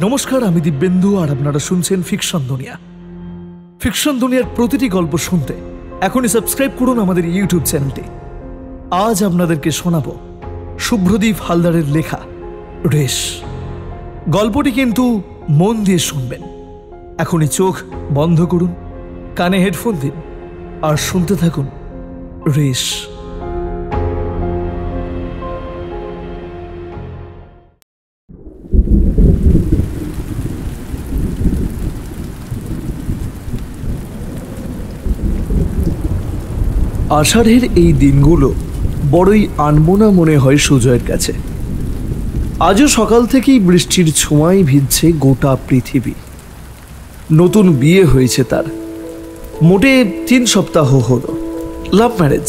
নমস্কার, আমি দিব্যেন্দু আর আপনারা শুনছেন ফিকশন দুনিয়া। ফিকশন দুনিয়ার প্রতিটি গল্প শুনতে এখনই সাবস্ক্রাইব করুন আমাদের ইউটিউব চ্যানেলটি। আজ আপনাদেরকে শোনাবো শুভ্রদীপ হালদারের লেখা রেশ। গল্পটি কিন্তু মন দিয়ে শুনবেন। এখনই চোখ বন্ধ করুন, কানে হেডফোন দিন আর শুনতে থাকুন রেশ। আষাঢ়ের এই দিনগুলো বড়ই আনমনা মনে হয় সুজয়ের কাছে। আজও সকাল থেকেই বৃষ্টির ছোঁয়ায় ভিজছে গোটা পৃথিবী। নতুন বিয়ে হয়েছে তার, মোটে 3 সপ্তাহ হলো। Love marriage.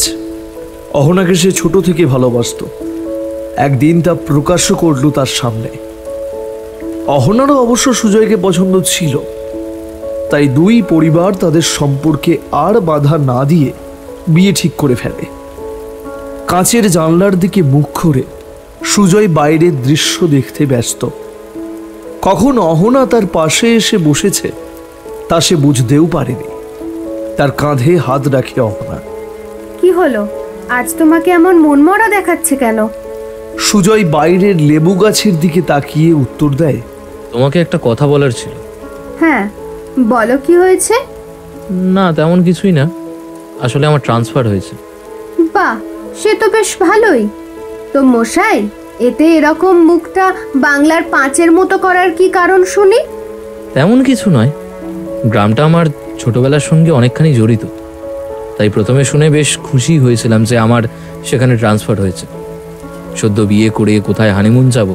অহনাকে সে ছোট থেকে ভালোবাসত। একদিন তা প্রকাশ্য করল তার সামনে। অহনারও অবশ্য সুজয়কে পছন্দ ছিল, তাই দুই পরিবার তাদের সম্পর্কে আর বাধা না দিয়ে বিয়ে ঠিক করে ফেলে। কাঁচের জানলার দিকে মুখ করে সুজয় বাইরের দৃশ্য দেখতে ব্যস্ত। কখন অহনা তার পাশে এসে বসেছে তা সে বুঝতেও পারেনি। তার কাঁধে হাত রাখে অহনা। কি হলো, আজ তোমাকে এমন মনমরা দেখাচ্ছে কেন? সুজয় বাইরের লেবু গাছের দিকে তাকিয়ে উত্তর দেয়, তোমাকে একটা কথা বলার ছিল। হ্যাঁ বলো, কি হয়েছে? না তেমন কিছুই না, আসলে আমার ট্রান্সফার হয়েছে। বাহ, সে তো বেশ ভালোই। তো মশাই, এতে এরকম মুখটা বাংলার 5-এর মতো করার কি কারণ শুনি? তেমন কিছু নয়, গ্রামটা আমার ছোটবেলার সঙ্গে অনেকখানি জড়িত, তাই প্রথমে শুনে বেশ খুশি হয়েছিলাম যে আমার সেখানে ট্রান্সফার হয়েছে। সদ্য বিয়ে করে কোথায় হানিমুন যাব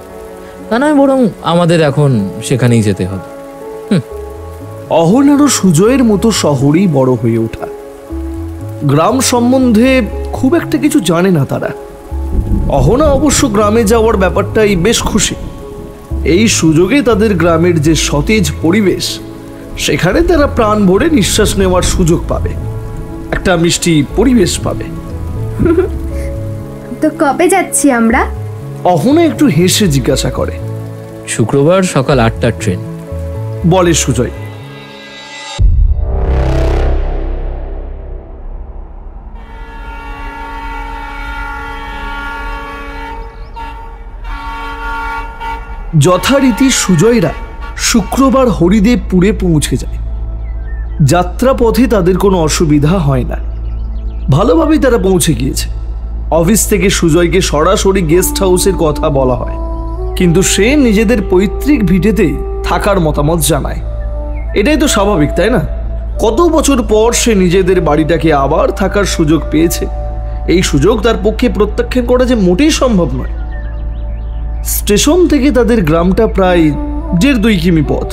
তা নয়, বরং আমাদের এখন সেখানেই যেতে হবে। অহনারও সুজয়ের মতো শহরেই বড় হয়ে ওঠা। গ্রাম সম্বন্ধে খুব একটা কিছু জানে না তারা। অহনা অবশ্য গ্রামে যাওয়ার ব্যাপারটাই বেশ খুশি। এই সুযোগে তাদের গ্রামের যে সতেজ পরিবেশ, সেখানে তারা প্রাণ ভরে নিঃশ্বাস নেওয়ার সুযোগ পাবে, একটা মিষ্টি পরিবেশ পাবে। তো কবে যাচ্ছি আমরা? অহনা একটু হেসে জিজ্ঞাসা করে। শুক্রবার সকাল 8টার ট্রেন, বলে সুজয়। যথারীতি সুজয়রা শুক্রবার হরিদেবপুরে পৌঁছে যায়। যাত্রাপথে তাদের কোনো অসুবিধা হয় না, ভালোভাবেই তারা পৌঁছে গিয়েছে। অফিস থেকে সুজয়কে সরাসরি গেস্ট হাউসের কথা বলা হয়, কিন্তু সে নিজেদের পৈতৃক ভিটেতেই থাকার মতামত জানায়। এটাই তো স্বাভাবিক, তাই না? কত বছর পর সে নিজেদের বাড়িটাকে আবার থাকার সুযোগ পেয়েছে। এই সুযোগ তার পক্ষে প্রত্যাখ্যান করা যে মোটেই সম্ভব নয়। স্টেশন থেকে তাদের গ্রামটা প্রায় 1.5 কিমি পথ।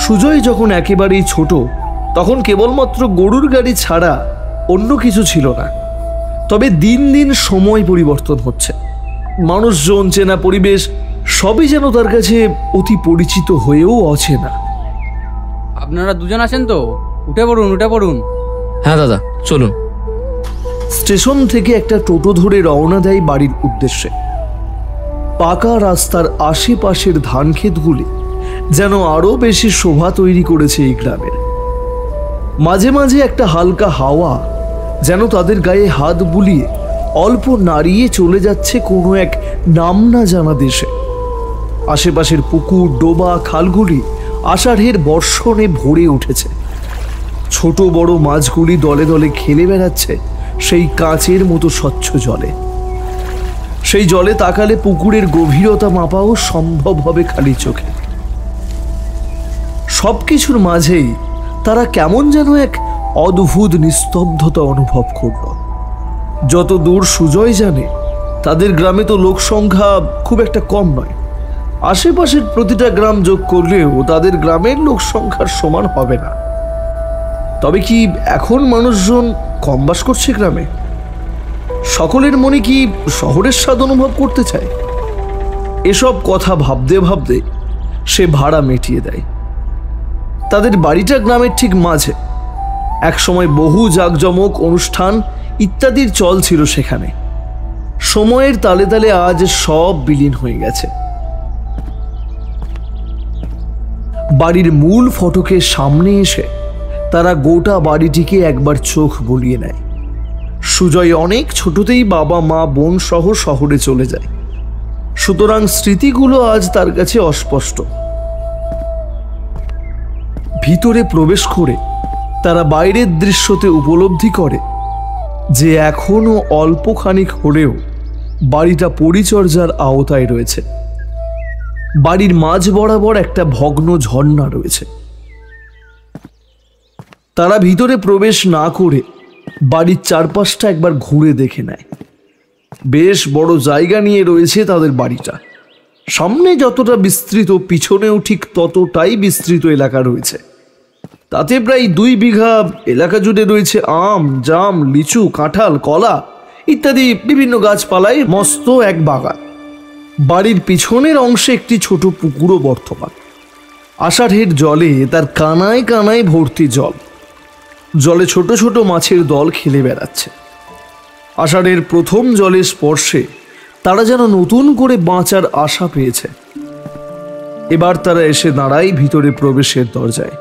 সুজয় যখন একেবারেই ছোট, তখন কেবলমাত্র গরুর গাড়ি ছাড়া অন্য কিছু ছিল না। তবে দিন দিন সময় পরিবর্তন হচ্ছে। মানুষজন, চেনা পরিবেশ সবই যেন তার কাছে অতি পরিচিত হয়েও অচেনা। আপনারা দুজন আছেন তো? উঠে পড়ুন, উঠে পড়ুন। হ্যাঁ দাদা, চলুন। স্টেশন থেকে একটা টোটো ধরে রওনা দেয় বাড়ির উদ্দেশ্যে। পাকা রাস্তার আশেপাশের ধান ক্ষেতগুলি যেন আরো বেশি শোভা তৈরি করেছে এই গ্রামের। মাঝে মাঝে একটা হালকা হাওয়া যেন তাদের গায়ে হাত বুলিয়ে অল্প নাড়িয়ে চলে যাচ্ছে কোনো এক নাম না জানা দেশে। আশেপাশের পুকুর, ডোবা, খালগুলি আষাঢ়ের বর্ষণে ভরে উঠেছে। ছোট বড় মাছগুলি দলে দলে খেলে বেড়াচ্ছে সেই কাঁচের মতো স্বচ্ছ জলে। সেই জলে তাকালে পুকুরের গভীরতা মাপাও সম্ভব হবে খালি চোখে। সবকিছুর মাঝেই তারা কেমন যেন এক অদ্ভুত নিস্তব্ধতা অনুভব করল। যত দূর সুজয় জানে, তাদের গ্রামে তো লোক সংখ্যা খুব একটা কম নয়। আশেপাশের প্রতিটা গ্রাম যোগ করলেও তাদের গ্রামের লোক সংখ্যার সমান হবে না। তবে কি এখন মানুষজন কম বাস করছে গ্রামে? সকলের মনে কি শহরের স্বাদ অনুভব করতে চায়? এসব কথা ভাবতে ভাবতে সে ভাড়া মিটিয়ে দেয়। তাদের বাড়িটা গ্রামের ঠিক মাঝে। একসময় বহু জাঁকজমক, অনুষ্ঠান ইত্যাদির চল ছিল সেখানে। সময়ের তালে তালে আজ সব বিলীন হয়ে গেছে। বাড়ির মূল ফটকের সামনে এসে তারা গোটা বাড়িটিকে একবার চোখ বুলিয়ে নেয়। সুজয় অনেক ছোটতেই বাবা মা বোন সহ শহরে চলে যায়, সুতরাং স্মৃতিগুলো আজ তার কাছে অস্পষ্ট। ভিতরে প্রবেশ করে তারা বাইরের দৃশ্যতে উপলব্ধি করে যে এখনো অল্পখানিক হলেও বাড়িটা পরিচর্যার আওতায় রয়েছে। বাড়ির মাঝ বরাবর একটা ভগ্ন ঝর্ণা রয়েছে। তারা ভিতরে প্রবেশ না করে বাড়ির চারপাশটা একবার ঘুরে দেখে নেয়। বেশ বড় জায়গা নিয়ে রয়েছে তাদের বাড়িটা। সামনে যতটা বিস্তৃত, পিছনেও ঠিক ততটাই বিস্তৃত এলাকা রয়েছে। তাতে প্রায় 2 বিঘা এলাকা জুড়ে রয়েছে আম, জাম, লিচু, কাঁঠাল, কলা ইত্যাদি বিভিন্ন গাছপালায় মস্ত এক বাগান। বাড়ির পিছনের অংশে একটি ছোট পুকুরও বর্তমান। আষাঢ়ের জলে তার কানায় কানায় ভর্তি জল। জলে ছোট ছোট মাছের দল খেলে বেড়াচ্ছে। আষাঢ়ের প্রথম জলের স্পর্শে তারা যেন নতুন করে বাঁচার আশা পেয়েছে। এবার তারা এসে দাঁড়ায় ভিতরে প্রবেশের দরজায়।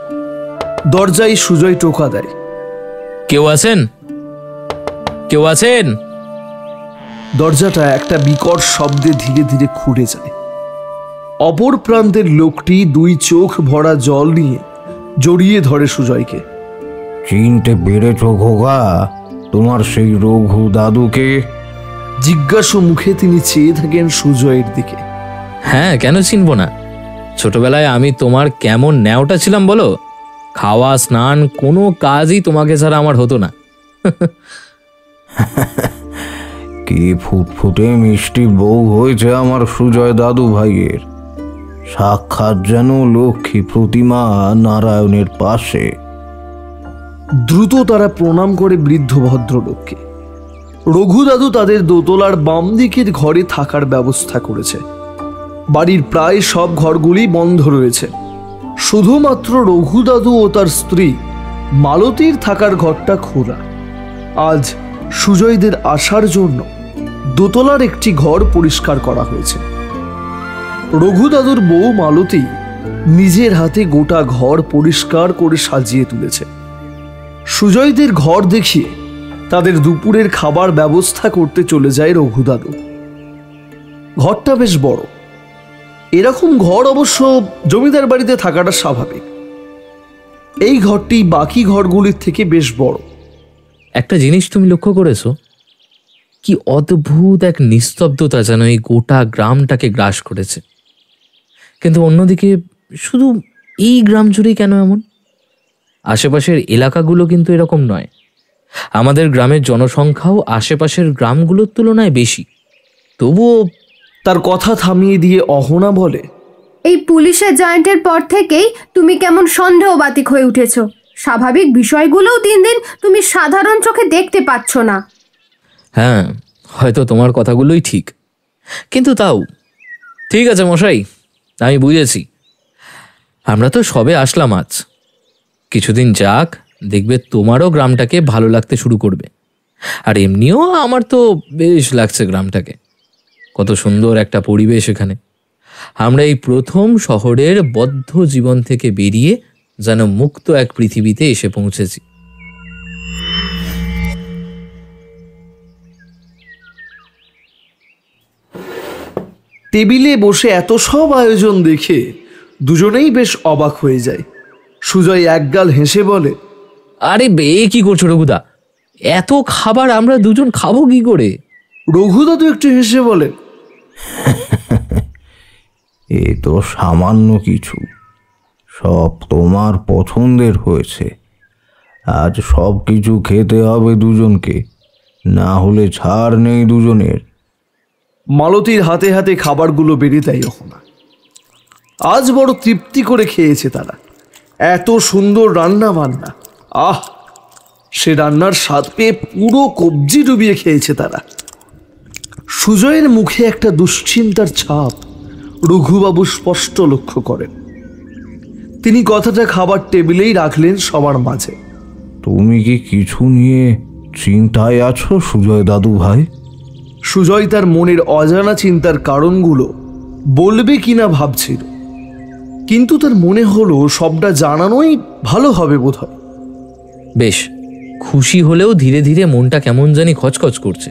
দরজায় সুজয় টোকা দেয়। কেউ আছেন? কেউ আছেন? দরজাটা একটা বিকট শব্দে ধীরে ধীরে খুলে যায়। অপর প্রান্তের লোকটি 2 চোখ ভরা জল নিয়ে জড়িয়ে ধরে সুজয়কে। চিনতে পেরেছ খোকা তোমার সেই রঘু দাদুকে? জিজ্ঞাসু মুখে তিনি চেয়ে থাকেন সুজয়ের দিকে। হ্যাঁ, কেন চিনবো না? ছোটবেলায় আমি তোমার কেমন ন্যাওটা ছিলাম বলো? খাওয়া, স্নান, কোনো কাজই তোমাকে ছাড়া আমার হতো না। কি ফুটফুটে মিষ্টি বউ হয়েছে আমার সুজয় দাদু ভাইয়ের। সাক্ষাৎ যেন লক্ষ্মী প্রতিমা নারায়ণের পাশে। দ্রুত তারা প্রণাম করে বৃদ্ধ ভদ্রলোককে। রঘু দাদু তাদের দোতলার বাম দিকের ঘরে থাকার ব্যবস্থা করেছে। বাড়ির প্রায় সব ঘরগুলি বন্ধ রয়েছে। শুধুমাত্র রঘু দাদু ও তার স্ত্রী মালতীর থাকার ঘরটা খোলা। আজ সুজয়দের আসার জন্য দোতলার একটি ঘর পরিষ্কার করা হয়েছে। রঘু দাদুর বউ মালতী নিজের হাতে গোটা ঘর পরিষ্কার করে সাজিয়ে তুলেছে। সুজয়দের ঘর দেখিয়ে তাদের দুপুরের খাবার ব্যবস্থা করতে চলে যায় রঘু দাদু। ঘরটা বেশ বড়। এরকম ঘর অবশ্য জমিদার বাড়িতে থাকাটা স্বাভাবিক। এই ঘরটি বাকি ঘরগুলির থেকে বেশ বড়। একটা জিনিস তুমি লক্ষ্য করেছো? কি অদ্ভুত এক নিস্তব্ধতা যেন এই গোটা গ্রামটাকে গ্রাস করেছে। কিন্তু অন্যদিকে শুধু এই গ্রাম জুড়েই কেন এমন? আশেপাশের এলাকাগুলো কিন্তু এরকম নয়। আমাদের গ্রামের জনসংখ্যাও আশেপাশের গ্রামগুলোর তুলনায় বেশি। তবুও তার কথা থামিয়ে দিয়ে অহনা বলে, এই পুলিশের জয়েন্টের পর থেকেই তুমি কেমন সন্দেহবাতিক হয়ে উঠেছো। স্বাভাবিক বিষয়গুলোও দিন দিন তুমি সাধারণ চোখে দেখতে পাচ্ছ না। হ্যাঁ, হয়তো তোমার কথাগুলোই ঠিক, কিন্তু তাও ঠিক আছে মশাই, আমি বুঝেছি। আমরা তো সবে আসলাম আজ। কিছুদিন যাক, দেখবে তোমারও গ্রামটাকে ভালো লাগতে শুরু করবে। আর এমনিও আমার তো বেশ লাগছে গ্রামটাকে। কত সুন্দর একটা পরিবেশ এখানে। আমরা এই প্রথম শহরের বদ্ধ জীবন থেকে বেরিয়ে যেন মুক্ত এক পৃথিবীতে এসে পৌঁছেছি। টেবিলে বসে এত সব আয়োজন দেখে দুজনেই বেশ অবাক হয়ে যায়। সুজয় একগাল হেসে বলে, আরে এ কি করছো রঘুদা? এত খাবার আমরা দুজন খাবো কি করে? রঘুদাদু একটু হেসে বলেন, এ তো সামান্য কিছু, সব তোমার পছন্দের হয়েছে। আজ সব কিছু খেতে হবে দুজনকে, না হলে ছাড় নেই দুজনের। মালতীর হাতে হাতে খাবারগুলো বেড়ে দেয় অহনা। আজ বড় তৃপ্তি করে খেয়েছে তারা। এত সুন্দর রান্না বান্না, আহ, সে রান্নার স্বাদ পেয়ে পুরো কবজি ডুবিয়ে খেয়েছে তারা। সুজয়ের মুখে একটা দুশ্চিন্তার ছাপ রঘুবাবু স্পষ্ট লক্ষ্য করেন। তিনি কথাটা খাবার টেবিলেই রাখলেন সবার মাঝে। তুমি কি কিছু নিয়ে চিন্তায় আছো সুজয় দাদু ভাই? সুজয় তার মনের অজানা চিন্তার কারণগুলো বলবে কিনা ভাবছিল, কিন্তু তার মনে হলো সবটা জানানোই ভালো হবে বোধহয়। বেশ, খুশি হলেও ধীরে ধীরে মনটা কেমন জানি খচখচ করছে।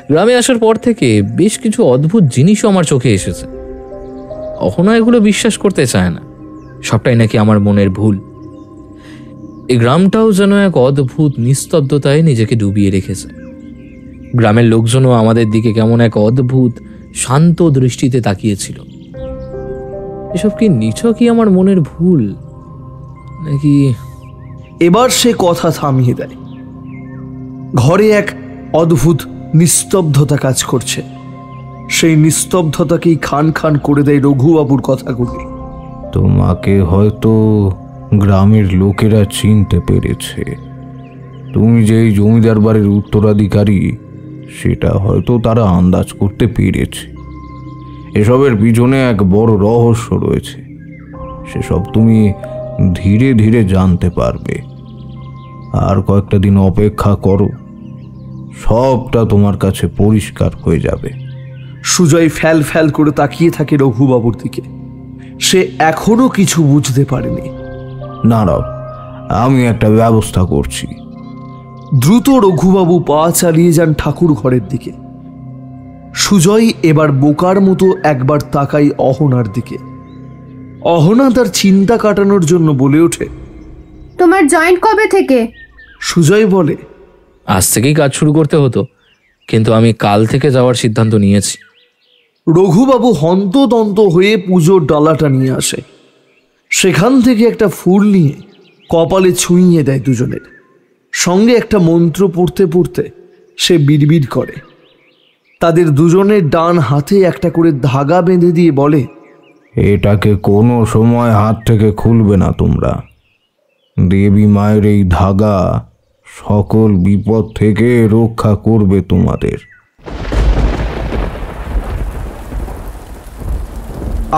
গ্রামে আসার পর থেকে বেশ কিছু অদ্ভুত জিনিসও আমার চোখে এসেছে। অহনা এগুলো বিশ্বাস করতে চায় না, সবটাই নাকি আমার মনের ভুল। এই গ্রামটাও যেন এক অদ্ভুত নিস্তব্ধতায় নিজেকে ডুবিয়ে রেখেছে। গ্রামের লোকজনও আমাদের দিকে কেমন এক অদ্ভুত শান্ত দৃষ্টিতে তাকিয়েছিল। এসব কি নিছকই আমার মনের ভুল, নাকি? এবার সে কথা থামিয়ে দেয়। ঘরে এক অদ্ভুত নিস্তব্ধতা কাজ করছে। সেই নিস্তব্ধতাকেই খান খান করে দেয় রঘুবাবুর কথাগুলি। তোমাকে হয়তো গ্রামের লোকেরা চিনতে পেরেছে। তুমি যে এই জমিদার বাড়ির উত্তরাধিকারী সেটা হয়তো তারা আন্দাজ করতে পেরেছে। এসবের পিছনে এক বড় রহস্য রয়েছে, সেসব তুমি ধীরে ধীরে জানতে পারবে। আর কয়েকটা দিন অপেক্ষা করো, সবটা তোমার কাছে পরিষ্কার হয়ে যাবে। সুজয় ফ্যাল ফ্যাল করে তাকিয়ে থাকে রঘুবাবুর দিকে। সে এখনো কিছু বুঝতে পারেনি। দাঁড়াও, আমি একটা ব্যবস্থা করছি। দ্রুত রঘুবাবু পা চালিয়ে যান ঠাকুর ঘরের দিকে। সুজয় এবার বোকার মতো একবার তাকাই অহনার দিকে। অহনা তার চিন্তা কাটানোর জন্য বলে ওঠে, তোমার জয়েন্ট কবে থেকে? সুজয় বলে, আজ থেকেই কাজ শুরু করতে হতো, কিন্তু আমি কাল থেকে যাওয়ার সিদ্ধান্ত নিয়েছি। রঘুবাবু হন্তদন্ত হয়ে পুজোর ডালাটা নিয়ে আসে। সেখান থেকে একটা ফুল নিয়ে কপালে ছুঁইয়ে দেয় দুজনের। সঙ্গে একটা মন্ত্র পড়তে পড়তে সে বিড়বিড় করে। তাদের দুজনের ডান হাতে একটা করে ধাগা বেঁধে দিয়ে বলে, এটাকে কোনো সময় হাত থেকে খুলবে না তোমরা। দেবী মায়ের এই ধাগা সকল বিপদ থেকে রক্ষা করবে তোমাদের।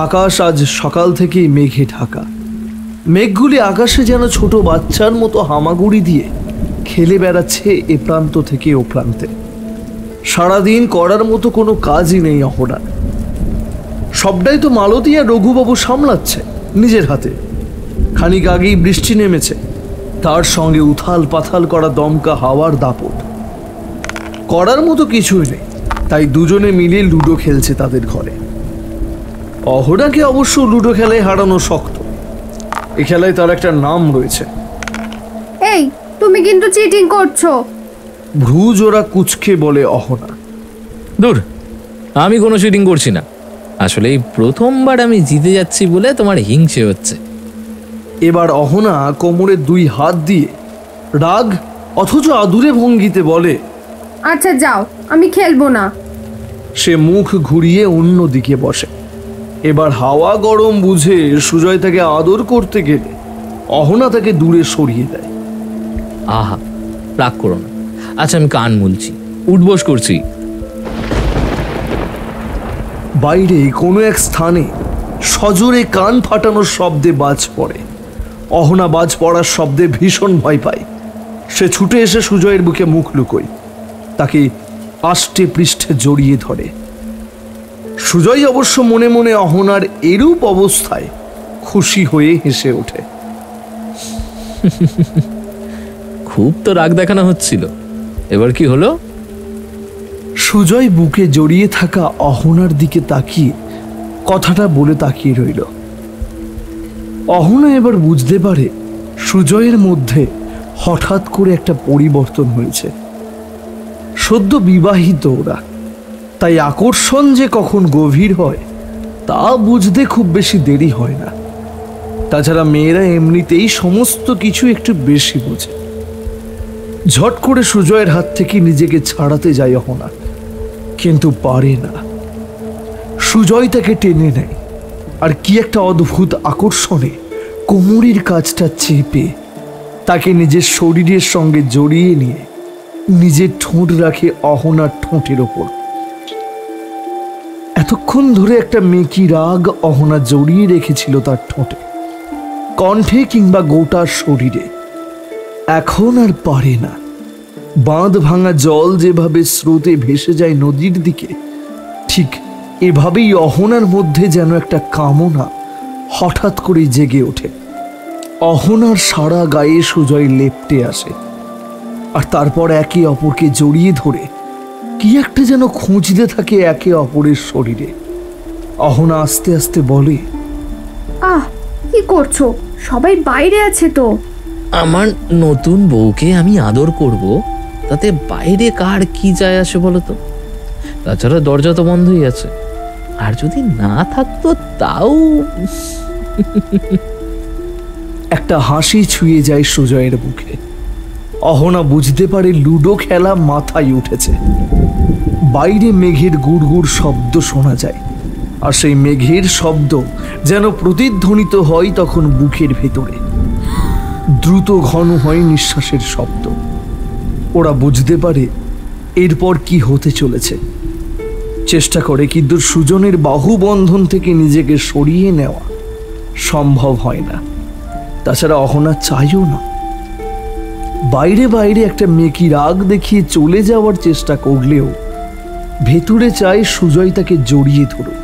আকাশ আজ সকাল থেকেই মেঘে ঢাকা। মেঘগুলি আকাশে যেন ছোট বাচ্চার মতো হামাগুড়ি দিয়ে খেলে বেড়াচ্ছে এ প্রান্ত থেকে ও প্রান্তে। সারাদিন করার মতো কোনো কাজই নেই অহনার। সবটাই তো মালতী আর রঘুবাবু সামলাচ্ছে নিজের হাতে। খানিক আগেই বৃষ্টি নেমেছে, তার সঙ্গে উথাল পাথাল করা দমকা হাওয়ার দাপট। করার মতো কিছুই নেই, তাই দুজনে মিলে লুডো খেলছে তাদের ঘরে। অহনাকে অবশ্য লুডো খেলায় হারানো শক্ত। এ খেলায় তার একটা নাম রয়েছে। এই, তুমি কিন্তু চিটিং করছো। ভ্রু জোড়া কুচকে বলে অহনা। দূর, আমি কোনো শুটিং করছি না। আসলে এই প্রথমবার আমি জিতে যাচ্ছি বলে তোমার হিংসে হচ্ছে। এবার অহনা কোমরে দুই হাত দিয়ে রাগ অথচ আদুরে ভঙ্গিতে বলে, আচ্ছা যাও, আমি খেলবো না। সে মুখ ঘুরিয়ে অন্য দিকে বসে। এবার হাওয়া গরম বুঝে সুজয় তাকে আদর করতে গেলে অহনা তাকে দূরে সরিয়ে দেয়। আহা, রাগ করো না। আচ্ছা, আমি কান মুলছি, উঠবোস করছি। বাইরে কোনো এক স্থানে সজোরে কান ফাটানোর শব্দে বাজ পড়ে। অহনা বাজ পড়ার শব্দে ভীষণ ভয় পায়। সে ছুটে এসে সুজয়ের বুকে মুখ লুকোয়, তাকে আষ্টে পৃষ্ঠে জড়িয়ে ধরে। সুজয় অবশ্য মনে মনে অহনার এরূপ অবস্থায় খুশি হয়ে হেসে ওঠে। খুব তো রাগ দেখানো হচ্ছিল, এবার কি হলো? সুজয় বুকে জড়িয়ে থাকা অহনার দিকে তাকিয়ে কথাটা বলে তাকিয়ে রইল। অহনা এবার বুঝতে পারে সুজয়ের মধ্যে হঠাৎ করে একটা পরিবর্তন হয়েছে। সদ্য বিবাহিত ওরা, তাই আকর্ষণ যে কখন গভীর হয় তা বুঝতে খুব বেশি দেরি হয় না। তাছাড়া মেয়েরা এমনিতেই সমস্ত কিছু একটু বেশি বোঝে। ঝট করে সুজয়ের হাত থেকে নিজেকে ছাড়াতে যায় অহনা, কিন্তু পারে না। সুজয় তাকে টেনে নেয়, আর কি একটা অদ্ভুত আকর্ষণে কোমরের কাছটা চেপে তাকে নিজের শরীরের সঙ্গে জড়িয়ে নিয়ে নিজের ঠোঁট রাখে অহনার ঠোঁটের ওপর। এতক্ষণ ধরে একটা মেকি রাগ অহনা জড়িয়ে রেখেছিল তার ঠোঁটে, কণ্ঠে কিংবা গোটা শরীরে। এখন আর পারে না। বাঁধ ভাঙা জল যেভাবে স্রোতে ভেসে যায় নদীর দিকে, ঠিক এভাবেই অহনার মধ্যে যেন একটা কামনা হঠাৎ করে জেগে ওঠে। অহনার সারা গায়ে সুজয় লেপ্টে আসে, আর তারপর একে অপরকে জড়িয়ে ধরে কি একটা যেন খুঁজতে থাকে একে অপরের শরীরে। অহনা আস্তে আস্তে বলে, আহ, কি করছো? সবাই বাইরে আছে তো। আমার নতুন বউকে আমি আদর করব, তাতে বাইরে কার কি যায় আসে বলো তো? তাছাড়া দরজা তো বন্ধই আছে, আর যদি না থাকতো তাও। একটা হাসি ছুঁয়ে যায় সুজয়ের মুখে। অহনা বুঝতে পারে লুডো খেলা মাথায় উঠেছে। বাইরে মেঘের গুড়গুড় শব্দ শোনা যায়, আর সেই মেঘের শব্দ যেন প্রতিধ্বনিত হয় তখন বুকের ভেতরে। দ্রুত ঘন হয় নিঃশ্বাসের শব্দ। ওরা বুঝতে পারে এরপর কি হতে চলেছে। চেষ্টা করে, কিন্তু সুজনের বাহুবন্ধন থেকে নিজেকে সরিয়ে নেওয়া সম্ভব হয় না। তাছাড়া অহনা চাইও না। বাইরে বাইরে একটা মেকি রাগ দেখিয়ে চলে যাওয়ার চেষ্টা করলেও ভেতরে চায় সুজয় তাকে জড়িয়ে ধরুক।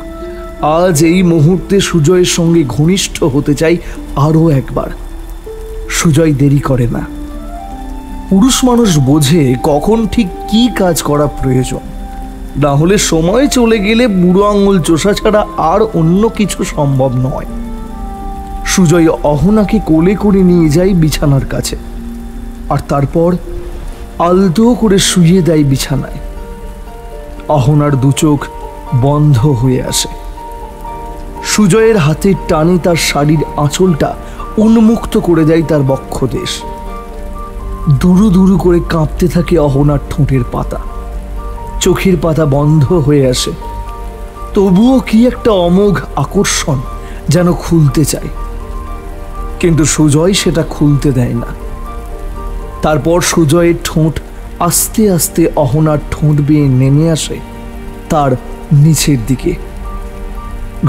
আজ এই মুহূর্তে সুজয়ের সঙ্গে ঘনিষ্ঠ হতে চাই আরও একবার। সুজয় দেরি করে না। পুরুষ মানুষ বোঝে কখন ঠিক কি কাজ করা প্রয়োজন, না হলে সময় চলে গেলে বুড়ো আঙুল চোষা ছাড়া আর অন্য কিছু সম্ভব নয়। সুজয় অহনাকে কোলে করে নিয়ে যায় বিছানার কাছে, আর তারপর আলতো করে শুইয়ে দেয় বিছানায়। অহনার দু চোখ বন্ধ হয়ে আসে। সুজয়ের হাতের টানে তার শাড়ির আঁচলটা উন্মুক্ত করে দেয় তার বক্ষদেশ। দুরু দুরু করে কাঁপতে থাকে অহনার ঠোঁটের পাতা। চোখের পাতা বন্ধ হয়ে আসে, তবুও কি একটা অমোঘ আকর্ষণ যেন খুলতে চায়, কিন্তু সুজয় সেটা খুলতে দেয় না। তারপর সুজয়ের ঠোঁট আস্তে আস্তে অহনার ঠোঁট বেয়ে নেমে আসে তার নিচের দিকে।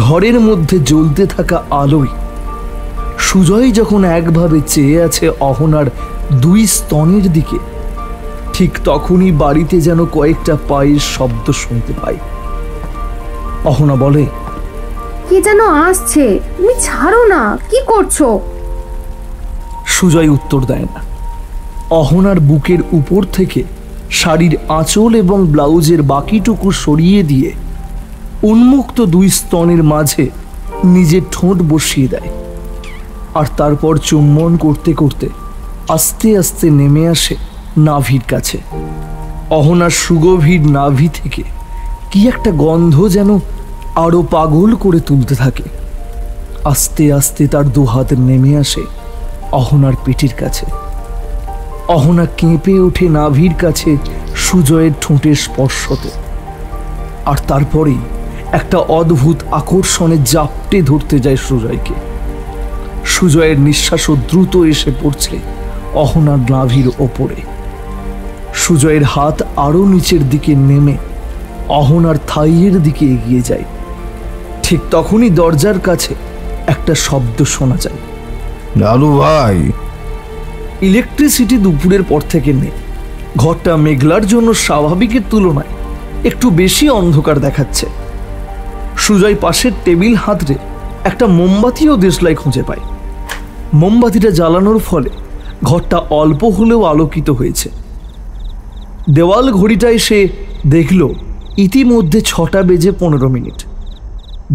ঘরের মধ্যে জ্বলতে থাকা আলোয় সুজয় যখন একভাবে চেয়ে আছে অহনার দুই স্তনের দিকে, ঠিক তখনই বাড়িতে যেন কয়েকটা পায়ের শব্দ শুনতে পায়। অহনা বলে, কে যেন আসছে, তুমি ছাড়ো না, কি করছো? সুজয় উত্তর দেয় না। অহনার বুকের উপর থেকে শাড়ির আঁচল এবং ব্লাউজের বাকিটুকু সরিয়ে দিয়ে উন্মুক্ত দুই স্তনের মাঝে নিজের ঠোঁট বসিয়ে দেয়, আর তারপর চুম্বন করতে করতে আস্তে আস্তে নেমে আসে নাভির কাছে। অহনার সুগভীর নাভি থেকে কি একটা গন্ধ যেন আরো পাগল করে তুলতে থাকে। আস্তে আস্তে তার দুহাত নেমে আসে অহনার পেটের কাছে। অহনা কেঁপে ওঠে নাভির কাছে সুজয়ের ঠোঁটের স্পর্শতে, আর তারপরেই একটা অদ্ভুত আকর্ষণে জাপটে ধরতে যায় সুজয়কে। সুজয়ের নিঃশ্বাসও দ্রুত এসে পড়ছে অহনার নাভির ওপরে। সুজয়ের হাত আরো নিচের দিকে নেমে অহনার থাইয়ের দিকে এগিয়ে যায়। ঠিক তখনই দরজার কাছে একটা শব্দ শোনা যায়, লালু ভাই। ইলেকট্রিসিটি দুপুরের পর থেকে নেই। ঘরটা মেঘলার জন্য স্বাভাবিকের তুলনায় একটু বেশি অন্ধকার দেখাচ্ছে। সুজয় পাশের টেবিল হাতড়ে একটা মোমবাতি ও দেশলাই খুঁজে পায়। মোমবাতিটা জ্বালানোর ফলে ঘরটা অল্প হলেও আলোকিত হয়েছে। দেওয়াল ঘড়িটায় সে দেখল ইতিমধ্যে 6:15।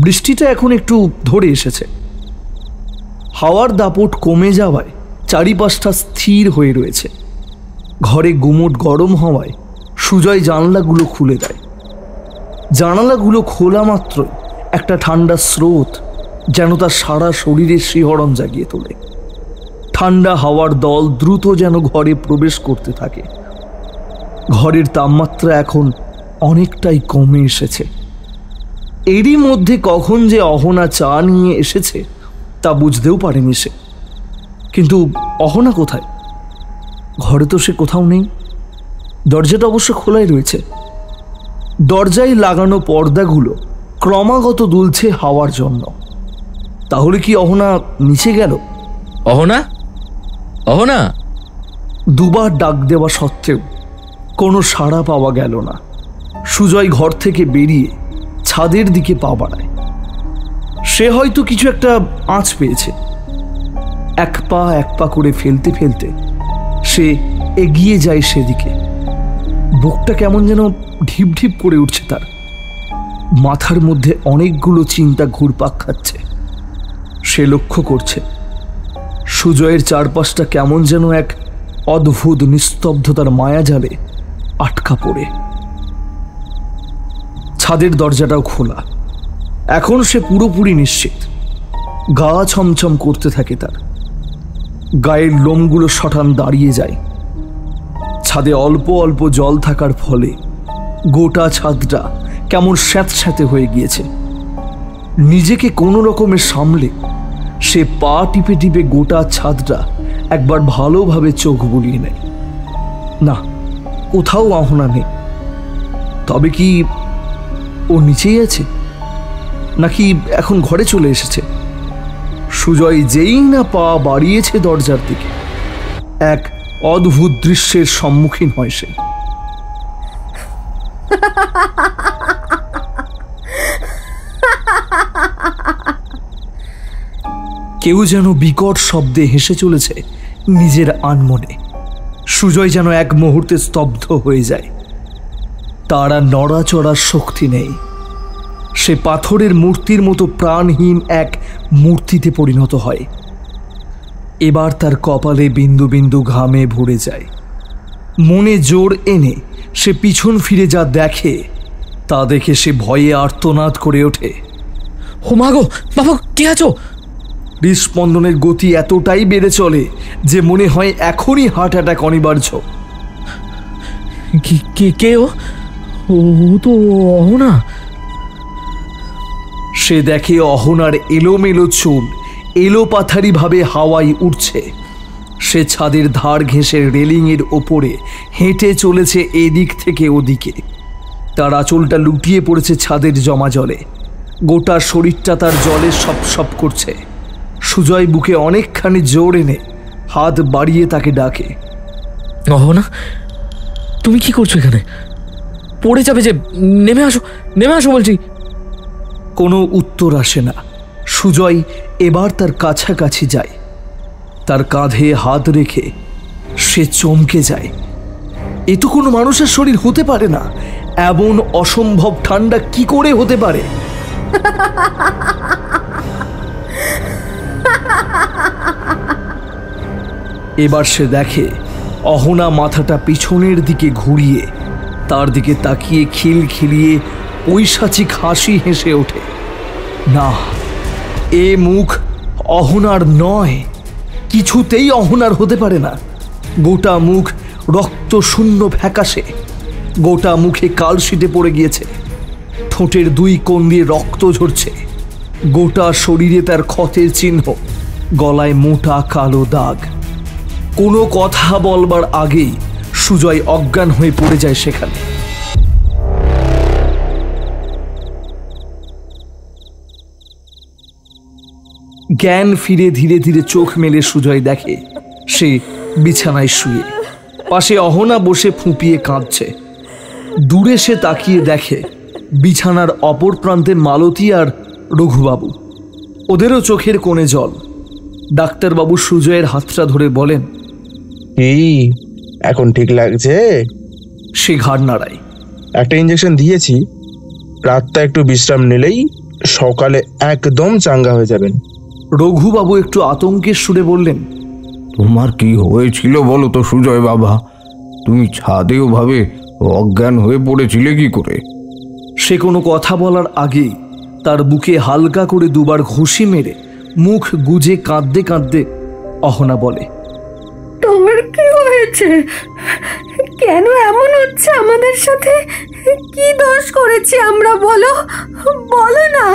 বৃষ্টিটা এখন একটু ধরে এসেছে। হাওয়ার দাপট কমে যাওয়ায় চারিপাশটা স্থির হয়ে রয়েছে। ঘরে গুমোট গরম হওয়ায় সুজয় জানলাগুলো খুলে দেয়। জানালাগুলো খোলা মাত্র একটা ঠান্ডা স্রোত যেন তার সারা শরীরে শিহরণ জাগিয়ে তোলে। ঠান্ডা হাওয়ার দল দ্রুত যেন ঘরে প্রবেশ করতে থাকে। ঘরের তাপমাত্রা এখন অনেকটাই কমে এসেছে। এরই মধ্যে কখন যে অহনা চা নিয়ে এসেছে তা বুঝতেও পারেনি সে। কিন্তু অহনা কোথায়? ঘরে তো সে কোথাও নেই। দরজাটা অবশ্য খোলাই রয়েছে। দরজায় লাগানো পর্দাগুলো ক্রমাগত দুলছে হাওয়ার জন্য। তাহলে কি অহনা নিচে গেল? অহনা, অহনা! দুবার ডাক দেওয়া সত্ত্বেও কোনো সাড়া পাওয়া গেল না। সুজয় ঘর থেকে বেরিয়ে ছাদের দিকে পা বাড়ায়। সে হয়তো কিছু একটা আঁচ পেয়েছে। এক পা করে ফেলতে ফেলতে সে এগিয়ে যায় সেদিকে। বুকটা কেমন যেন ঢিপ ঢিপ করে উঠছে তার। মাথার মধ্যে অনেকগুলো চিন্তা ঘুরপাক খাচ্ছে। সে লক্ষ্য করছে সুজয়ের চারপাশটা কেমন যেন এক অদ্ভুত নিস্তব্ধতার মায়াজালে আটকা পড়ে। ছাদের দরজাটাও খোলা। এখন সে পুরোপুরি নিশ্চিত। গা ছমছম করতে থাকে তার। গায়ের লোমগুলো শটান দাঁড়িয়ে যায়। ছাদে অল্প অল্প জল থাকার ফলে গোটা ছাদটা কেমন স্যাঁতস্যাঁতে হয়ে গিয়েছে। নিজেকে কোনো রকমের সামলে সে পা টিপে টিপে গোটা ছাদটা একবার ভালোভাবে চোখ বুলিয়ে নেয়। না, কোথাও অহনা নেই। তবে কি ও নিচেই আছে, নাকি এখন ঘরে চলে এসেছে? সুজয় যেই না পা বাড়িয়েছে দরজার দিকে, এক অদ্ভুত দৃশ্যের সম্মুখীন হয় সে। কেউ যেন বিকট শব্দে হেসে চলেছে নিজের আনমনে। সুজয় যেন এক মুহূর্তে স্তব্ধ হয়ে যায়। তার আর নড়াচড়ার শক্তি নেই। সে পাথরের মূর্তির মতো প্রাণহীন এক মূর্তিতে পরিণত হয়। এবার তার কপালে বিন্দু বিন্দু ঘামে ভরে যায়। মনে জোর এনে সে পিছন ফিরে যা দেখে তা দেখে সে ভয়ে আর্তনাদ করে ওঠে। ও মা গো, বাবা কে আছো? হৃদস্পন্দনের গতি এতটাই বেড়ে চলে যে মনে হয় এখনই হার্ট অ্যাটাক অনিবার্য। কে ও? ও তো অহনা। সে দেখে অহনার এলোমেলো চুল এলোপাথারি ভাবে হাওয়ায় উঠছে। সে ছাদের ধার ঘেঁষে রেলিংয়ের ওপরে হেঁটে চলেছে এদিক থেকে ওদিকে। তার আঁচলটা লুটিয়ে পড়েছে ছাদের জমা জলে। গোটা শরীরটা তার জলে সপ করছে। সুজয় বুকে অনেকখানি জোর এনে হাত বাড়িয়ে তাকে ডাকে। অহনা, তুমি কি করছো এখানে? পড়ে যাবে যে, নেমে আসো, নেমে আসো বলছি। কোনো উত্তর আসে না। সুজয় এবার তার কাছাকাছি যায়। তার কাঁধে হাত রেখে সে চমকে যায়। এ তো কোনো মানুষের শরীর হতে পারে না। এমন অসম্ভব ঠান্ডা কি করে হতে পারে? এবার সে দেখে অহনা মাথাটা পিছনের দিকে ঘুরিয়ে তার দিকে তাকিয়ে খিলখিলিয়ে পৈশাচিক হাসি হেসে ওঠে। না, এ মুখ অহনার নয়। কিছুতেই অহনার হতে পারে না। গোটা মুখ রক্ত শূন্য ফ্যাকাশে। গোটা মুখে কালশিটে পড়ে গিয়েছে। ঠোঁটের দুই কোণ দিয়ে রক্ত ঝরছে। গোটা শরীরে তার ক্ষতের চিহ্ন, গলায় মোটা কালো দাগ। কোনো কথা বলবার আগেই সুজয় অজ্ঞান হয়ে পড়ে যায় সেখানে। জ্ঞান ফিরে ধীরে ধীরে চোখ মেলে সুজয় দেখে সে বিছানায় শুয়ে। পাশে অহনা বসে ফুঁপিয়ে কাঁদছে। দূরে সে তাকিয়ে দেখে বিছানার অপর প্রান্তে মালতী আর রঘুবাবু। ওদেরও চোখের কোণে জল। ডাক্তারবাবু সুজয়ের হাতটা ধরে বলেন, এই এখন ঠিক লাগছে? সে ঘাড় নাড়ায়। একটা ইঞ্জেকশন দিয়েছি, রাতটা একটু বিশ্রাম নিলেই সকালে একদম চাঙ্গা হয়ে যাবেন। রঘুবাবু একটু আতঙ্কের সুরে বললেন, তোমার কি হয়েছিল বলো তো সুজয় বাবা? তুমি ছাদেও ভাবে অজ্ঞান হয়ে পড়েছিলে কি করে? সে কোনো কথা বলার আগেই তার বুকে হালকা করে দুবার ঘুষি মেরে মুখ গুজে কাঁদতে কাঁদতে অহনা বলে, তোমার কি হয়েছে? কেন এমন হচ্ছে আমাদের সাথে? কি দোষ করেছি আমরা? বলো বলো না।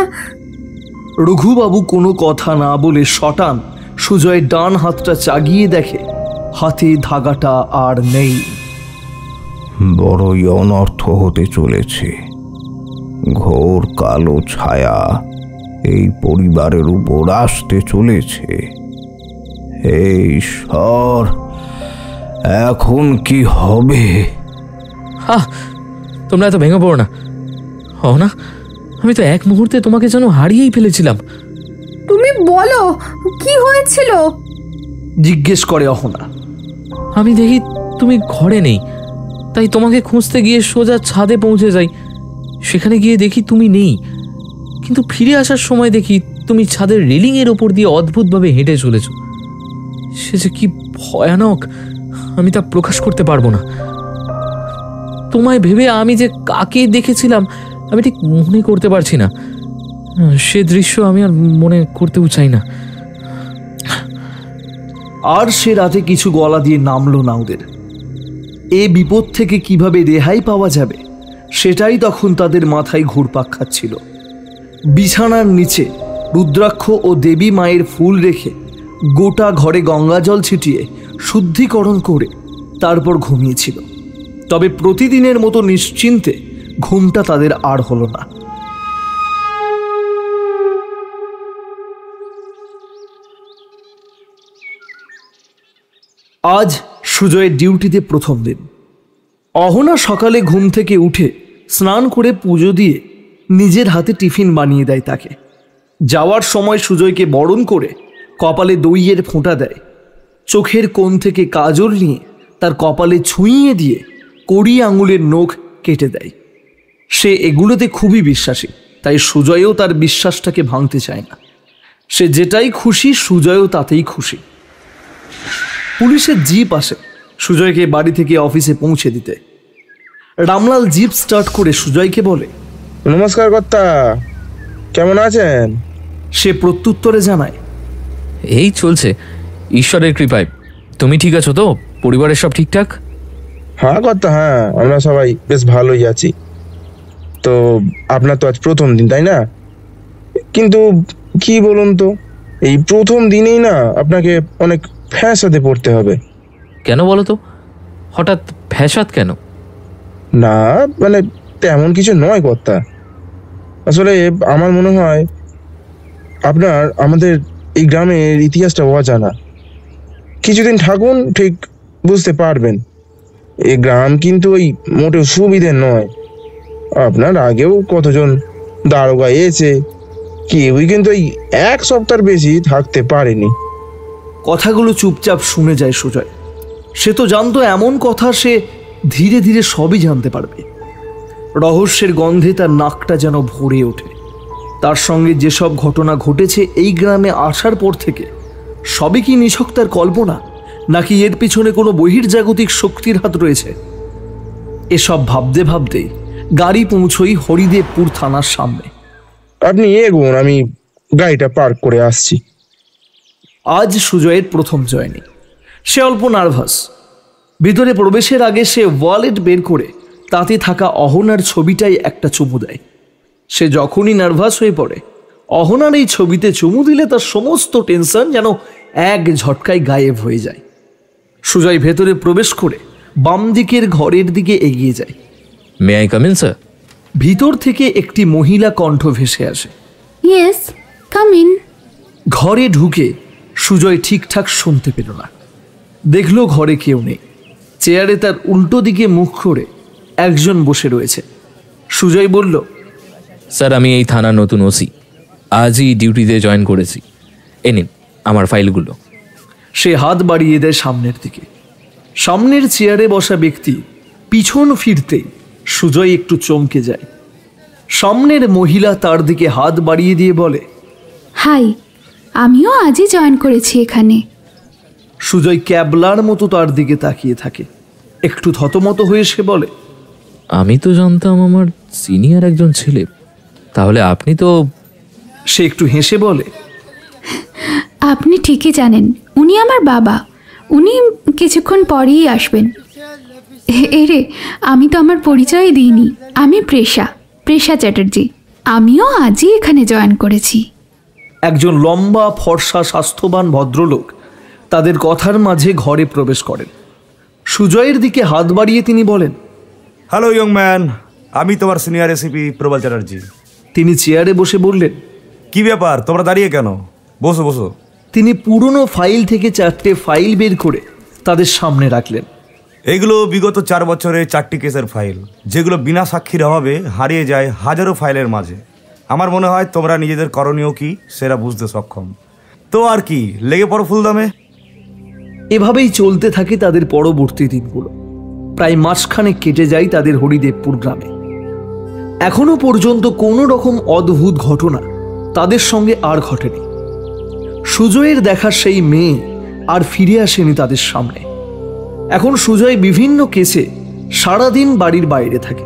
রঘুবাবু কোনো কথা না বলে শটান সুজয়ের ডান হাতটা চাগিয়ে দেখে হাতে ধাগাটা আর নেই। বড়ই অনর্থ হতে চলেছে। ঘোর কালো ছায়া এই পরিবারের উপর আসতে চলেছে। এই ঈশ্বর, এখন কি হবে? তোমরা এত ভেঙে পড়ো না। অহনা, আমি তো এক মুহূর্তে তোমাকে যেন হারিয়েই ফেলেছিলাম। তুমি বলো কি হয়েছিল? জিজ্ঞেস করে অহনা। আমি দেখি তুমি ঘরে নেই, তাই তোমাকে খুঁজতে গিয়ে সোজা ছাদে পৌঁছে যাই। সেখানে গিয়ে দেখি তুমি নেই, কিন্তু ফিরে আসার সময় দেখি তুমি ছাদের রেলিংয়ের ওপর দিয়ে অদ্ভুতভাবে হেঁটে চলেছ। সে যে কি ভয়ানক, আমি তা প্রকাশ করতে পারবো না। তোমায় ভেবে আমি যে কাকে দেখেছিলাম আমি ঠিক মনে করতে পারছি না। সে দৃশ্য আমি আর মনে করতেও চাই না। আর সে রাতে কিছু গলা দিয়ে নামলো না ওদের। এ বিপদ থেকে কিভাবে রেহাই পাওয়া যাবে সেটাই তখন তাদের মাথায় ঘুরপাক খাচ্ছিল। বিছানার নিচে রুদ্রাক্ষ ও দেবী মায়ের ফুল রেখে গোটা ঘরে গঙ্গা জল ছিটিয়ে শুদ্ধিকরণ করে তারপর ঘুমিয়েছিল। তবে প্রতিদিনের মতো নিশ্চিন্তে ঘুমটা তাদের আর হলো না। আজ সুজয়ের ডিউটিতে প্রথম দিন। অহনা সকালে ঘুম থেকে উঠে স্নান করে পুজো দিয়ে নিজের হাতে টিফিন বানিয়ে দেয় তাকে। যাওয়ার সময় সুজয়কে বরণ করে কপালে দইয়ের ফোঁটা দেয়। চোখের কোণ থেকে কাজল নিয়ে তার কপালে ছুঁইয়ে দিয়ে কড়ি আঙুলের নখ কেটে দেয়। সে এগুলোতে খুবই বিশ্বাসী, তাই সুজয়ও তার বিশ্বাসটাকে ভাঙতে চায় না। সে যেটাই খুশি সুজয়ও তাতেই খুশি। পুলিশের জিপ আসে সুজয়কে বাড়ি থেকে অফিসে পৌঁছে দিতে। রামলাল জিপ স্টার্ট করে সুজয়কে বলে, নমস্কার কর্তা, কেমন আছেন? সে প্রত্যুত্তরে জানায়, এই চলছে ঈশ্বরের কৃপায়। তুমি ঠিক আছো তো? পরিবারের সব ঠিকঠাক? হ্যাঁ কর্তা, হ্যাঁ আমরা সবাই বেশ ভালোই আছি। তো আপনার তো আজ প্রথম দিন, তাই না? কিন্তু কি বলুন তো, এই প্রথম দিনেই না আপনাকে অনেক ফ্যাসাদে পড়তে হবে। কেন বলো তো? হঠাৎ ফ্যাসাদ কেন? না মানে তেমন কিছু নয় কর্তা। আসলে আমার মনে হয় আপনার আমাদের এই গ্রামের ইতিহাসটা অজানা। কিছুদিন থাকুন, ঠিক বুঝতে পারবেন। এই গ্রাম কিন্তু ওই মোটেও সুবিধে নয়। আপনার আগেও কতজন দারোগা এসে কেউই কিন্তু এই এক সপ্তাহের বেশি থাকতে পারেনি। কথাগুলো চুপচাপ শুনে যায় সুজয়। সে তো জানতো এমন কথা সে ধীরে ধীরে সবই জানতে পারবে। রহস্যের গন্ধে তার নাকটা যেন ভরে ওঠে। তার সঙ্গে যেসব ঘটনা ঘটেছে এই গ্রামে আসার পর থেকে, সবই কি নিছক তার কল্পনা, নাকি এর পিছনে কোনো বহির্জাগতিক শক্তির হাত রয়েছে? এসব ভাবতে ভাবতেই গাড়ি পৌঁছই হরিদেবপুর থানার সামনে। আপনি এগোন, আমি গাড়িটা পার্ক করে আসছি। আজ সুজয়ের প্রথম জয়নি। সে অল্প নার্ভাস। ভিতরে প্রবেশের আগে সে ওয়ালেট বের করে তাতে থাকা অহনার ছবিটাই একটা চুমু দেয়। সে যখনই নার্ভাস হয়ে পড়ে, অহনার এই ছবিতে চুমু দিলে তার সমস্ত টেনশন যেন এক ঝটকায় গায়েব হয়ে যায়। সুজয় ভেতরে প্রবেশ করে বাম দিকের ঘরের দিকে এগিয়ে যায়। May I come in sir? ভিতর থেকে একটি মহিলা কণ্ঠ ভেসে আসে। Yes, come in. ঘরে ঢুকে সুজয় ঠিকঠাক শুনতে পেল না। দেখল ঘরে কেউ নেই। চেয়ারে তার উল্টো দিকে মুখ করে একজন বসে রয়েছে। সুজয় বলল, স্যার, আমি এই থানার নতুন ওসি। আজই ডিউটিতে জয়েন করেছি। এ নিন আমার ফাইলগুলো। সে হাত বাড়িয়ে দেয় সামনের দিকে। সামনের চেয়ারে বসা ব্যক্তি পিছন ফিরতেই সুজয় একটু চমকে যায়। সামনের মহিলা তার দিকে হাত বাড়িয়ে দিয়ে বলে, হাই, আমিও আজই জয়েন করেছি এখানে। সুজয় ক্যাবলার মতো তার দিকে তাকিয়ে থাকে। একটু থতমত হয়ে সে বলে, আমি তো জানতাম আমার সিনিয়র একজন ছেলে, তাহলে আপনি তো? সে একটু হেসে বলে, আপনি ঠিকই জানেন, উনি আমার বাবা। উনি কিছুক্ষণ পরেই আসবেন। এরে, আমি তো আমার পরিচয় দিইনি। আমি প্রেষা চ্যাটার্জি। আমিও আজই এখানে জয়েন করেছি। একজন লম্বা ফর্সা স্বাস্থ্যবান ভদ্রলোক তাদের কথার মাঝে ঘরে প্রবেশ করেন। সুজয়ের দিকে হাত বাড়িয়ে তিনি বলেন, হ্যালো ইয়ং ম্যান, আমি তোমার সিনিয়র এসিপি প্রবল চ্যাটার্জি। তিনি চেয়ারে বসে বললেন, কি ব্যাপার, তোমরা দাঁড়িয়ে কেন? বসো বসো। তিনি পুরনো ফাইল থেকে 4টে ফাইল বের করে তাদের সামনে রাখলেন। এইগুলো বিগত 4 বছরে 4টি কেসের ফাইল, যেগুলো বিনা সাক্ষীর অভাবে হারিয়ে যায় হাজারো ফাইলের মাঝে। আমার মনে হয় তোমরা নিজেদের করণীয় কি সেটা বুঝতে সক্ষম। তো আর কি, লেগে পড়ো ফুলদামে। এভাবেই চলতে থাকে তাদের পরবর্তী দিনগুলো। প্রায় মাসখানেক কেটে যায় তাদের হরিদেবপুর গ্রামে। এখনো পর্যন্ত কোনো রকম অদ্ভুত ঘটনা তাদের সঙ্গে আর ঘটেনি। সুজয়ের দেখা সেই মেয়ে আর ফিরে আসেনি তাদের সামনে। এখন সুজয় বিভিন্ন কেসে সারাদিন বাড়ির বাইরে থাকে।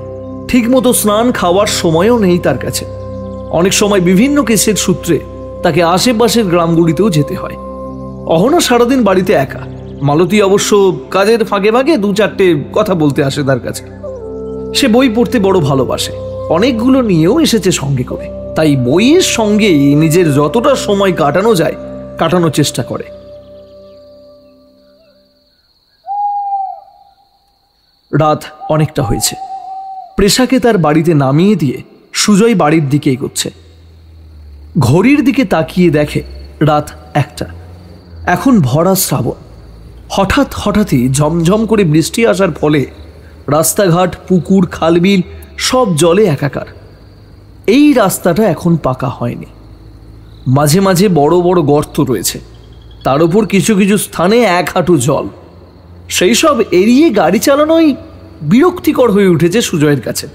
ঠিকমতো স্নান খাওয়ার সময়ও নেই তার কাছে। অনেক সময় বিভিন্ন কেসের সূত্রে তাকে আশেপাশের গ্রামগুলিতেও যেতে হয়। অহনা সারাদিন বাড়িতে একা। মালতী অবশ্য কাজের ফাঁকে ফাঁকে 2-4টে কথা বলতে আসে তার কাছে। সে বই পড়তে বড় ভালোবাসে, অনেকগুলো নিয়েও এসেছে সঙ্গে করে। তাই বইয়ের সঙ্গে নিজের যতটা সময় কাটানো যায় কাটানোর চেষ্টা করে। রাত অনেকটা হয়েছে। প্রেষাকে তার বাড়িতে নামিয়ে দিয়ে সুজয় বাড়ির দিকে এগোচ্ছে। ঘড়ির দিকে তাকিয়ে দেখে রাত 1টা। এখন ভরা শ্রাবণ। হঠাৎই ঝমঝম করে বৃষ্টি আসার ফলে রাস্তাঘাট, পুকুর, খালবিল সব জলে একাকার। এই রাস্তাটা এখন পাকা হয়নি। মাঝে মাঝে বড় বড় গর্ত রয়েছে, তার উপর কিছু কিছু স্থানে 1 হাঁটু জল। সেই সব এড়িয়ে গাড়ি চালানোই বিরক্তিকর হয়ে উঠেছে সুজয়ের কাছে।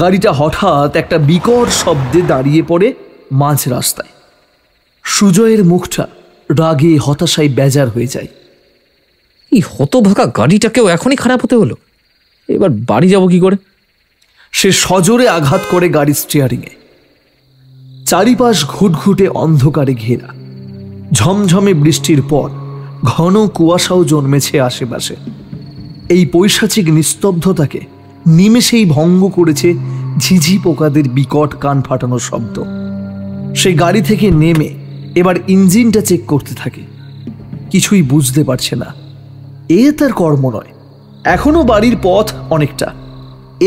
গাড়িটা হঠাৎ একটা বিকট শব্দে দাঁড়িয়ে পড়ে মাঝ রাস্তায়। সুজয়ের মুখটা রাগে হতাশায় বেজার হয়ে যায়। এই হতভাগা গাড়িটাকেও এখনই খারাপ হতে হলো, এবার বাড়ি যাব কি করে? সে সজোরে আঘাত করে গাড়ির স্টিয়ারিংয়ে। চারিপাশ ঘুটঘুটে অন্ধকারে ঘেরা। ঝমঝমে বৃষ্টির পর ঘন কুয়াশাও জন্মেছে আশেপাশে। এই পৈশাচিক নিস্তব্ধতাকে নিমেষেই ভঙ্গ করেছে ঝিঝি পোকাদের বিকট কান ফাটানো শব্দ। সে গাড়ি থেকে নেমে এবার ইঞ্জিনটা চেক করতে থাকে। কিছুই বুঝতে পারছে না। এ তার কর্ম নয়। এখনো বাড়ির পথ অনেকটা।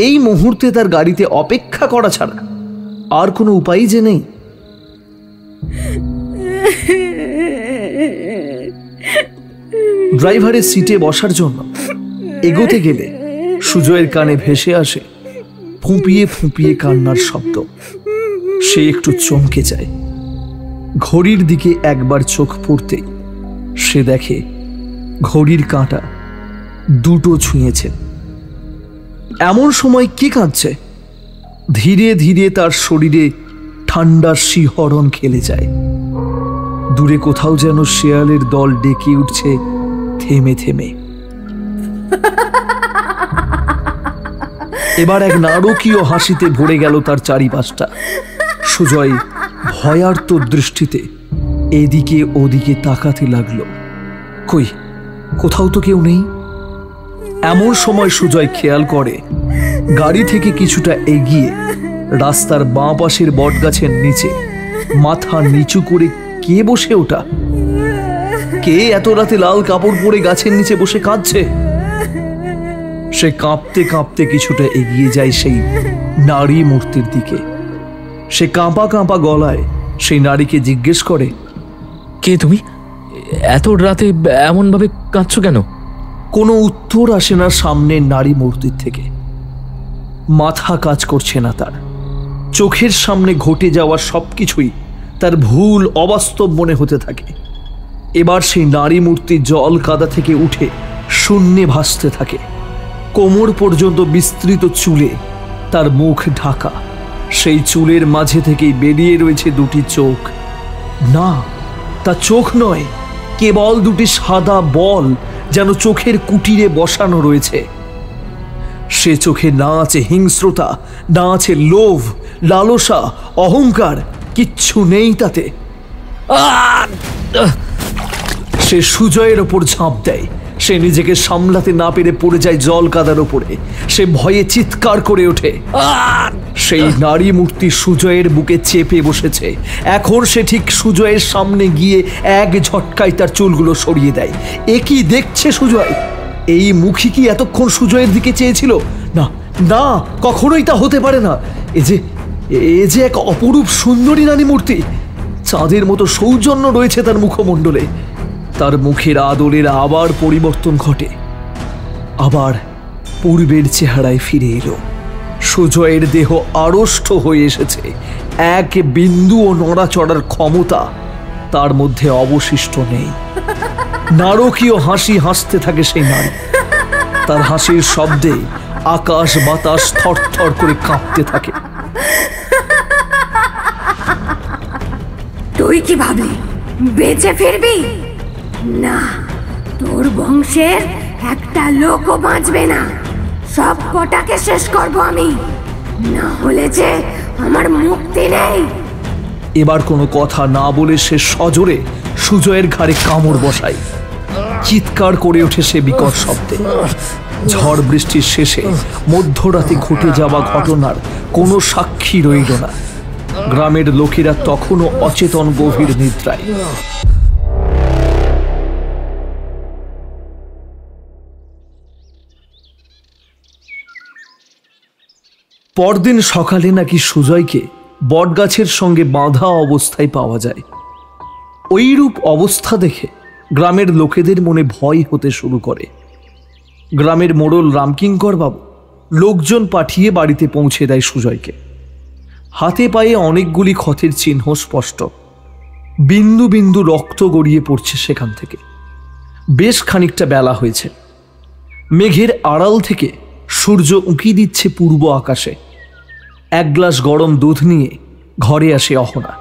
এই মুহূর্তে তার গাড়িতে অপেক্ষা করা ছাড়া আর কোনো উপায় যে নেই। ড্রাইভারের সিটে বসার জন্য এগোতে গেলে সুজয়ের কানে ভেসে আসে ফুঁপিয়ে ফুঁপিয়ে কান্নার শব্দ। সে একটু চমকে যায়। ঘড়ির দিকে একবার চোখ পড়তেই সে দেখে ঘড়ির কাঁটা 2টো ছুঁয়েছে। এমন সময় কে কাঁদছে? ধীরে ধীরে তার শরীরে ঠান্ডার শিহরণ খেলে যায়। দূরে কোথাও যেন শেয়ালের দল ডেকে উঠছে থেমে থেমে। এবার এক নারকীয় হাসিতে ভরে গেল তার চারিপাশটা। সুজয় ভয়ার্ত দৃষ্টিতে এদিকে ওদিকে তাকাতে লাগলো। কই, কোথাও তো কেউ নেই। এমন সময় সুজয় খেয়াল করে গাড়ি থেকে কিছুটা এগিয়ে রাস্তার বাঁ পাশের বটগাছের নিচে মাথা নিচু করে কে বসে ওটা? কে এত রাতে লাল কাপড় পরে গাছের নিচে বসে কাঁদছে? সে কাঁপতে কাঁপতে কিছুটা এগিয়ে যায় সেই নারী মূর্তির দিকে। সে কাঁপা কাঁপা গলায় সেই নারীকে জিজ্ঞেস করে, কে তুমি? এত রাতে এমন ভাবে কাঁদছো কেন? কোনো উত্তর আসে না সামনের নারী মূর্তির থেকে। মাথা কাজ করছে না তার। চোখের সামনে ঘটে যাওয়া সবকিছুই তার ভুল, অবাস্তব মনে হতে থাকে। এবার সেই নারী মূর্তি জল কাদা থেকে উঠে শূন্যে ভাসতে থাকে। কোমর পর্যন্ত বিস্তৃত চুলে তার মুখ ঢাকা। সেই চুলের মাঝে থেকেই বেরিয়ে রয়েছে 2টি চোখ। না, তা চোখ নয়, কেবল 2টি সাদা বল যেন চোখের কুটিরে বসানো রয়েছে। সে চোখে না আছে হিংস্রতা, না আছে লোভ, লালসা, অহংকার, কিচ্ছু নেই তাতে। সে সুজয়ের ওপর ঝাঁপ দেয়। সে নিজেকে সামলাতে না পেরে পড়ে যায় জল কাদার ওপরে। সে ভয়ে চিৎকার করে ওঠে। সেই নারী মূর্তি সুজয়ের বুকে চেপে বসেছে। এখন সে ঠিক সুজয়ের সামনে গিয়ে এক ঝটকায় তার চুলগুলো সরিয়ে দেয়। এ কি দেখছে সুজয়? এই মুখী কি এতক্ষণ সুজয়ের দিকে চেয়েছিল? না না, কখনোই তা হতে পারে না। এ যে এক অপরূপ সুন্দরী নারী মূর্তি। চাঁদের মতো সৌজন্য রয়েছে তার মুখমণ্ডলে। তার মুখের আদলের আবার পরিবর্তন ঘটে, আবার পূর্বের চেহারায় ফিরে এলো। সুজয়ের দেহ আড়ষ্ট হয়ে এসেছে, এক বিন্দুও নড়াচড়ার ক্ষমতা তার মধ্যে অবশিষ্ট নেই। নারকীয় হাসি হাসতে থাকে সেই নারী। তার হাসির শব্দে আকাশ বাতাস থরথর করে কাঁপতে থাকে। তুই কি ভাবলি বেঁচে ফিরবি? না, তোর বংশের একটা লোকও বাঁচবে না। সব কটাকে শেষ করব আমি, না হলে যে আমার মুক্তি নেই। এবার কোনো কথা না বলে সে সজোরে সুজয়ের ঘাড়ে কামড় বসায়। চিৎকার করে ওঠে সে বিকট শব্দে। ঝড় বৃষ্টির শেষে মধ্যরাতে ঘটে যাওয়া ঘটনার কোনো সাক্ষী রইল না। গ্রামের লোকেরা তখনও অচেতন গভীর নিদ্রায়। পরদিন সকালে নাকি সুজয়কে বটগাছের সঙ্গে বাঁধা অবস্থায় পাওয়া যায়। ওইরূপ অবস্থা দেখে গ্রামের লোকেদের মনে ভয় হতে শুরু করে। গ্রামের মোড়ল রামকিঙ্কর বাবু লোকজন পাঠিয়ে বাড়িতে পৌঁছে দেয় সুজয়কে। হাতে পায়ে অনেকগুলি ক্ষতের চিহ্ন স্পষ্ট। বিন্দু বিন্দু রক্ত গড়িয়ে পড়ছে সেখান থেকে। বেশ খানিকটা বেলা হয়েছে। মেঘের আড়াল থেকে সূর্য উঁকি দিচ্ছে পূর্ব আকাশে। এক গ্লাস গরম দুধ নিয়ে ঘরে আসে অহনা।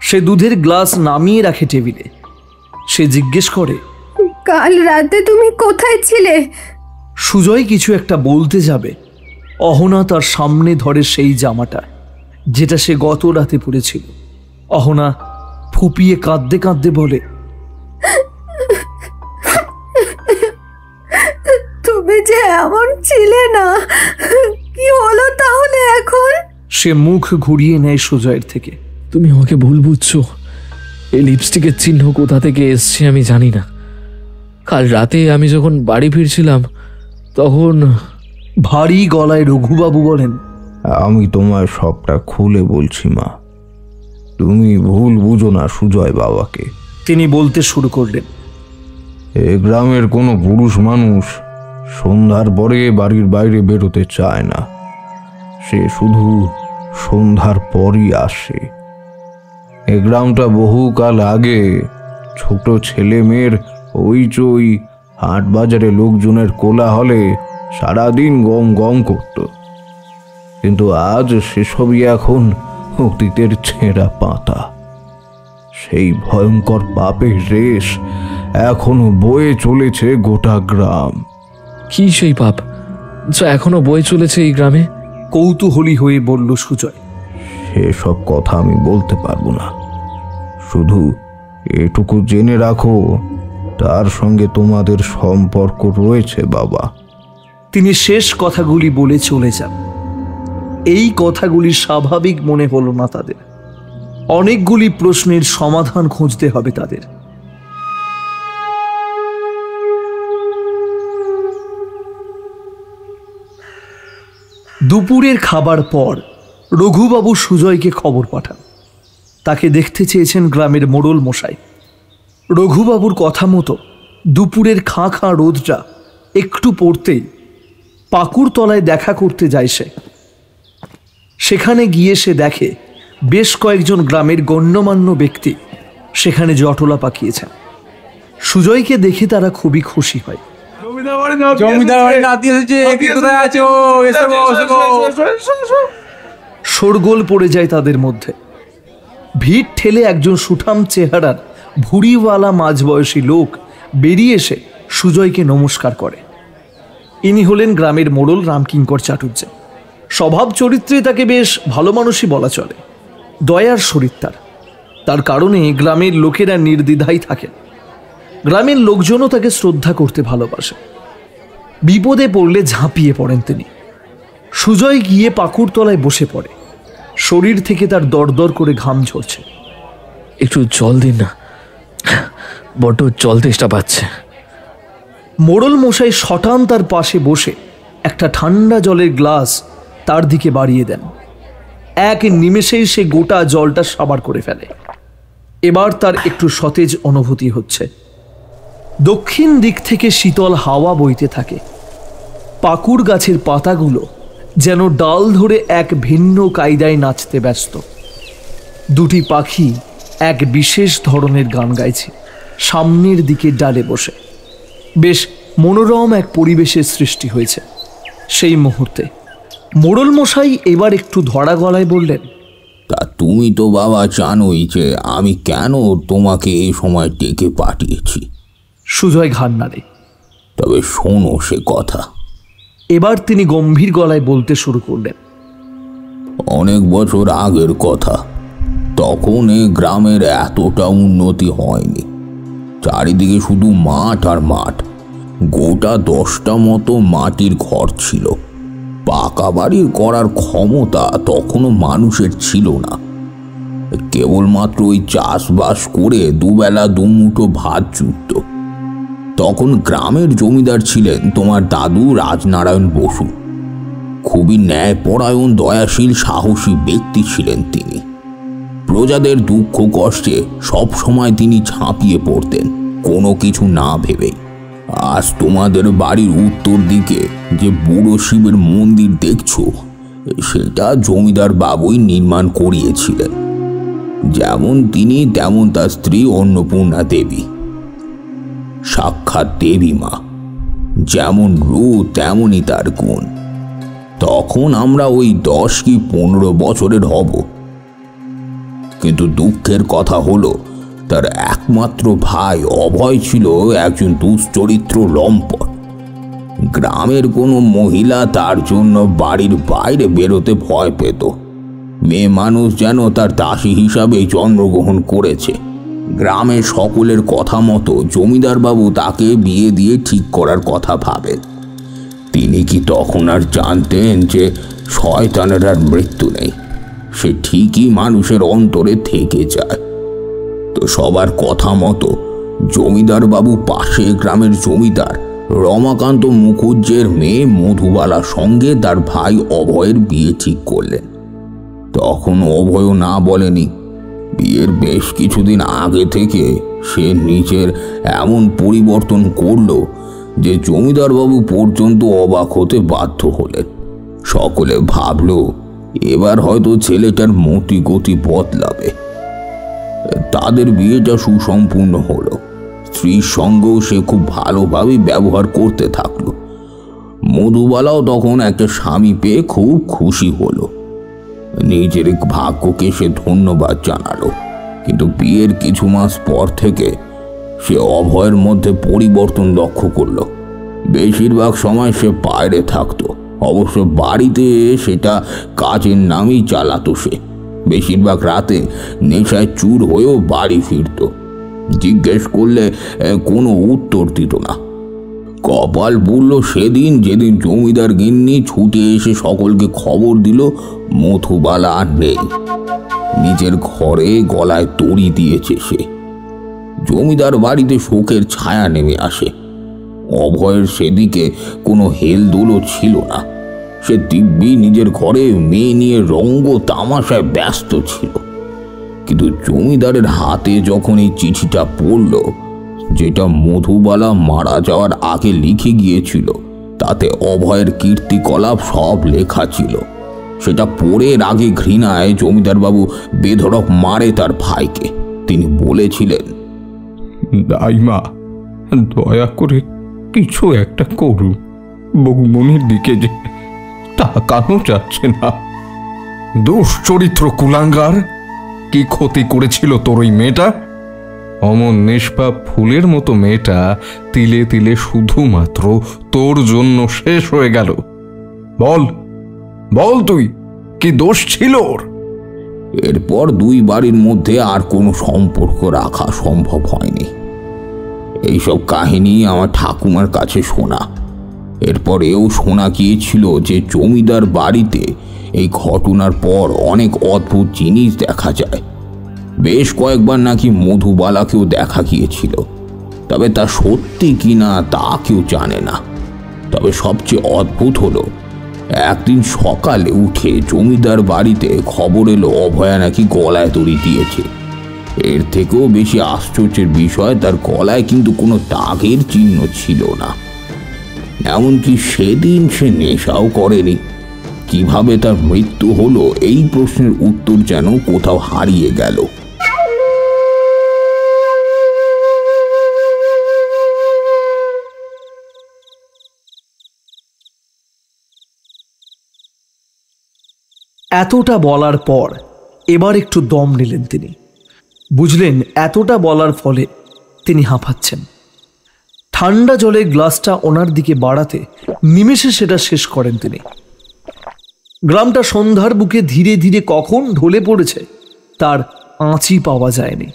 সে দুধের গ্লাস নামিয়ে রাখে টেবিলে। সে জিজ্ঞেস করে, কাল রাতে তুমি কোথায় ছিলে? সুজয় কিছু একটা বলতে যাবে, অহনা তার সামনে ধরে সেই জামাটা যেটা সে গত রাতে পরেছিল। অহনা ফুপিয়ে কাঁদতে কাঁদতে বলে, তুমি যে এমন ছিলে না, কি হলো তাহলে এখন? সে মুখ ঘুরিয়ে নেয় সুজয়ের থেকে। তুমি আমাকে ভুল বুঝছো। এই লিপস্টিকের চিহ্ন কোথা থেকে এসছে আমি জানি না। কাল রাতে আমি যখন বাড়ি ফিরছিলাম তখন। ভারী গলায় রঘুবাবু বলেন, আমি তোমায় সবটা খুলে বলছি মা, তুমি ভুল বুঝো না সুজয় বাবাকে। তিনি বলতে শুরু করলেন, এ গ্রামের কোনো পুরুষ মানুষ সন্ধ্যার পরে বাড়ির বাইরে বেরোতে চায় না। সে শুধু সন্ধ্যার পরই আসে। এ গ্রামটা বহুকাল আগে ছোট ছেলে মেয়ের হইচই, হাট বাজারে লোকজনের কোলাহলে সারাদিন গম গম করত। কিন্তু আজ সেসবই এখন অতীতের ছেঁড়া পাতা। সেই ভয়ঙ্কর পাপের রেশ এখনো বয়ে চলেছে গোটা গ্রাম। কি সেই পাপ যা এখনো বয়ে চলেছে এই গ্রামে? কৌতূহলী হয়ে বলল সুজয়। সেসব কথা আমি বলতে পারবো না, শুধু এটুকু জেনে রাখো তার সঙ্গে তোমাদের সম্পর্ক রয়েছে বাবা। তিনি শেষ কথাগুলি বলে চলে যান। এই কথাগুলি স্বাভাবিক মনে হলো না তাদের। অনেকগুলি প্রশ্নের সমাধান খুঁজতে হবে তাদের। দুপুরের খাবার পর রঘুবাবু সুজয়কে খবর পাঠান। তাকে দেখতে চেয়েছেন গ্রামের মোড়ল মশাই। রঘুবাবুর কথা মতো দুপুরের খাঁ খাঁ রোদটা একটু পড়তেই পাকুর তলায় দেখা করতে যায় সে। সেখানে গিয়ে সে দেখে বেশ কয়েকজন গ্রামের গণ্যমান্য ব্যক্তি সেখানে জটলা পাকিয়েছেন। সুজয়কে দেখে তারা খুবই খুশি হয়। শোরগোল পড়ে যায় তাদের মধ্যে। ভিড় ঠেলে একজন সুঠাম চেহারার ভুড়িওয়ালা মাঝবয়সী লোক বেরিয়ে এসে সুজয়কে নমস্কার করে। ইনি হলেন গ্রামের মোড়ল রামকিঙ্কর চাটুর্যে। স্বভাব চরিত্রে তাকে বেশ ভালো মানুষই বলা চলে। দয়ার শরীর তার কারণে গ্রামের লোকেরা নির্দ্বিধায় থাকেন। গ্রামের লোকজনও তাকে শ্রদ্ধা করতে ভালোবাসে। বিপদে পড়লে ঝাঁপিয়ে পড়েন তিনি। সুজয় গিয়ে পাকুর তলায় বসে পড়ে। শরীর থেকে তার দরদর করে ঘাম ঝরছে। একটু জল দিন না, বড্ড জল তেষ্টা পাচ্ছে। মোড়ল মশাই শটান তার পাশে বসে একটা ঠান্ডা জলের গ্লাস তার দিকে বাড়িয়ে দেন। এক নিমেষেই সে গোটা জলটা সাবার করে ফেলে। এবার তার একটু সতেজ অনুভূতি হচ্ছে। দক্ষিণ দিক থেকে শীতল হাওয়া বইতে থাকে। পাকুর গাছের পাতাগুলো যেন ডাল ধরে এক ভিন্ন কায়দায় নাচতে ব্যস্ত। দুটি পাখি এক বিশেষ ধরনের গান গাইছে সামনের দিকে ডালে বসে। বেশ মনোরম এক পরিবেশের সৃষ্টি হয়েছে। সেই মুহূর্তে মোড়ল মশাই এবার একটু ধরা গলায় বললেন, তা তুমি তো বাবা জানোই যে আমি কেন তোমাকে এই সময় ডেকে পাঠিয়েছি। সুজয় ঘাড় নাড়ে। তবে শোনো সে কথা। এবার তিনি গম্ভীর গলায় বলতে শুরু করলেন, অনেক বছর আগের কথা। তখন এই গ্রামের এতটা উন্নতি হয়নি। চারিদিকে শুধু মাঠ আর মাঠ। গোটা 10টা মতো মাটির ঘর ছিল। পাকা বাড়ির করার ক্ষমতা তখনও মানুষের ছিল না। কেবলমাত্র ওই চাষবাস করে দুবেলা দুমুঠো ভাত জুটত। তখন গ্রামের জমিদার ছিলেন তোমার দাদু রাজনারায়ণ বসু। খুবই ন্যায়পরায়ণ, দয়াশীল, সাহসী ব্যক্তি ছিলেন তিনি। প্রজাদের দুঃখ কষ্টে সব সময় তিনি ঝাঁপিয়ে পড়তেন, কোনো কিছু না ভেবেই। আজ তোমাদের বাড়ির উত্তর দিকে যে বুড়ো শিবের মন্দির দেখছো, সেটা জমিদার বাবুই নির্মাণ করিয়েছিলেন। যেমন তিনি তেমন তার স্ত্রী অন্নপূর্ণা দেবী, সাক্ষাৎ দেবী মা। যেমন রূপ তেমনই তার গুণ। তখন আমরা ওই 10 কি 15 বছরের হব। কিন্তু দুঃখের কথা হলো, তার একমাত্র ভাই অভয় ছিল একজন দুশ্চরিত্র লম্পট। গ্রামের কোনো মহিলা তার জন্য বাড়ির বাইরে বেরোতে ভয় পেত। মেয়ে মানুষ যেন তার দাসী হিসাবেই জন্মগ্রহণ করেছে। গ্রামের সকলের কথা মতো জমিদারবাবু তাকে বিয়ে দিয়ে ঠিক করার কথা ভাবেন। তিনি কি তখন আর জানতেন যে শয়তানের আর মৃত্যু নেই? সে ঠিকই মানুষের অন্তরে থেকে যায়। তো সবার কথা মতো জমিদারবাবু পাশে গ্রামের জমিদার রমাকান্ত মুখুজ্জের মেয়ে মধুবালার সঙ্গে তার ভাই অভয়ের বিয়ে ঠিক করলেন। তখন অভয় না বলেনি। বিয়ের বেশ কিছুদিন আগে থেকে সে নিজের এমন পরিবর্তন করল যে জমিদারবাবু পর্যন্ত অবাক হতে বাধ্য হলেন। সকলে ভাবল এবার হয়তো ছেলেটার মতি গতি বদলাবে। তাদের বিয়েটা সুসম্পূর্ণ হলো। স্ত্রীর সঙ্গেও সে খুব ভালোভাবে ব্যবহার করতে থাকলো। মধুবালাও তখন একটা স্বামী পেয়ে খুব খুশি হলো। নিজের ভাগ্যকে সে ধন্যবাদ জানালো। কিন্তু বিয়ের কিছু মাস পর থেকে সে অভয়ের মধ্যে পরিবর্তন লক্ষ্য করলো। বেশিরভাগ সময় সে বাইরে থাকতো। অবশ্য বাড়িতে সেটা কাজের নামেই চালাতো সে। বেশিরভাগ রাতে নেশায় চুর হয়েও বাড়ি ফিরত। জিজ্ঞেস করলে কোনো উত্তর দিত না। কপাল পুড়ল সেদিন যেদিন জমিদার গিন্নি ছুটে এসে সকলকে খবর দিল মধুবালা আর নেই। নিজের ঘরে গলায় দড়ি দিয়েছে সে। জমিদার বাড়িতে শোকের ছায়া নেমে আসে। অভয়ের সেদিকে কোনো হেলদোলও ছিল না। সে দিব্যি নিজের ঘরে মেয়ে নিয়ে রঙ্গ তামাশায় ব্যস্ত ছিল। কিন্তু জমিদারের হাতে যখন এই চিঠিটা পড়ল, যেটা মধুবালা মারা যাওয়ার আগে লিখে গিয়েছিল, তাতে অভয়ের কীর্তিকলাপ সব লেখা ছিল। সেটা পড়ে রাগে ঘৃণায় জমিদারবাবু বেধড়ক মারে তার ভাইকে। তিনি বলেছিলেন, দাইমা, দয়া করে কিছু একটা করুন। বৌমনির দিকে যে তাকানো যাচ্ছে না। দুশ্চরিত্র কুলাঙ্গার, কি ক্ষতি করেছিল তোর ওই মেয়েটা? অমন নিষ্পাপ ফুলের মতো মেয়েটা তিলে তিলে শুধুমাত্র তোর জন্য শেষ হয়ে গেল। বল বল, তুই কি দোষ ছিল ওর? এরপর দুই বাড়ির মধ্যে আর কোনো সম্পর্ক রাখা সম্ভব হয়নি। এইসব কাহিনী আমার ঠাকুমার কাছে শোনা। এরপর এও শোনা গিয়েছিল যে জমিদার বাড়িতে এই ঘটনার পর অনেক অদ্ভুত জিনিস দেখা যায়। বেশ কয়েকবার নাকি মধুবালাকেও দেখা গিয়েছিল। তবে তা সত্যি কিনা তা কেউ জানে না। তবে সবচেয়ে অদ্ভুত হলো, একদিন সকালে উঠে জমিদার বাড়িতে খবর এলো অভয়া নাকি গলায় দড়ি দিয়েছে। এর থেকেও বেশি আশ্চর্যের বিষয়, তার গলায় কিন্তু কোনো দাগের চিহ্ন ছিল না। এমনকি সেদিন সে নেশাও করেনি। কিভাবে তার মৃত্যু হলো এই প্রশ্নের উত্তর যেন কোথাও হারিয়ে গেল। এতটা বলার পর এবার একটু দম নিলেন তিনি। বুঝলেন এতটা বলার ফলে তিনি হাঁপাচ্ছেন। ঠান্ডা জলের গ্লাসটা ওনার দিকে বাড়াতে নিমেষে সেটা শেষ করেন তিনি। গ্রামটা সন্ধ্যার বুকে ধীরে ধীরে কখন ঢলে পড়েছে তার আঁচই পাওয়া যায়নি।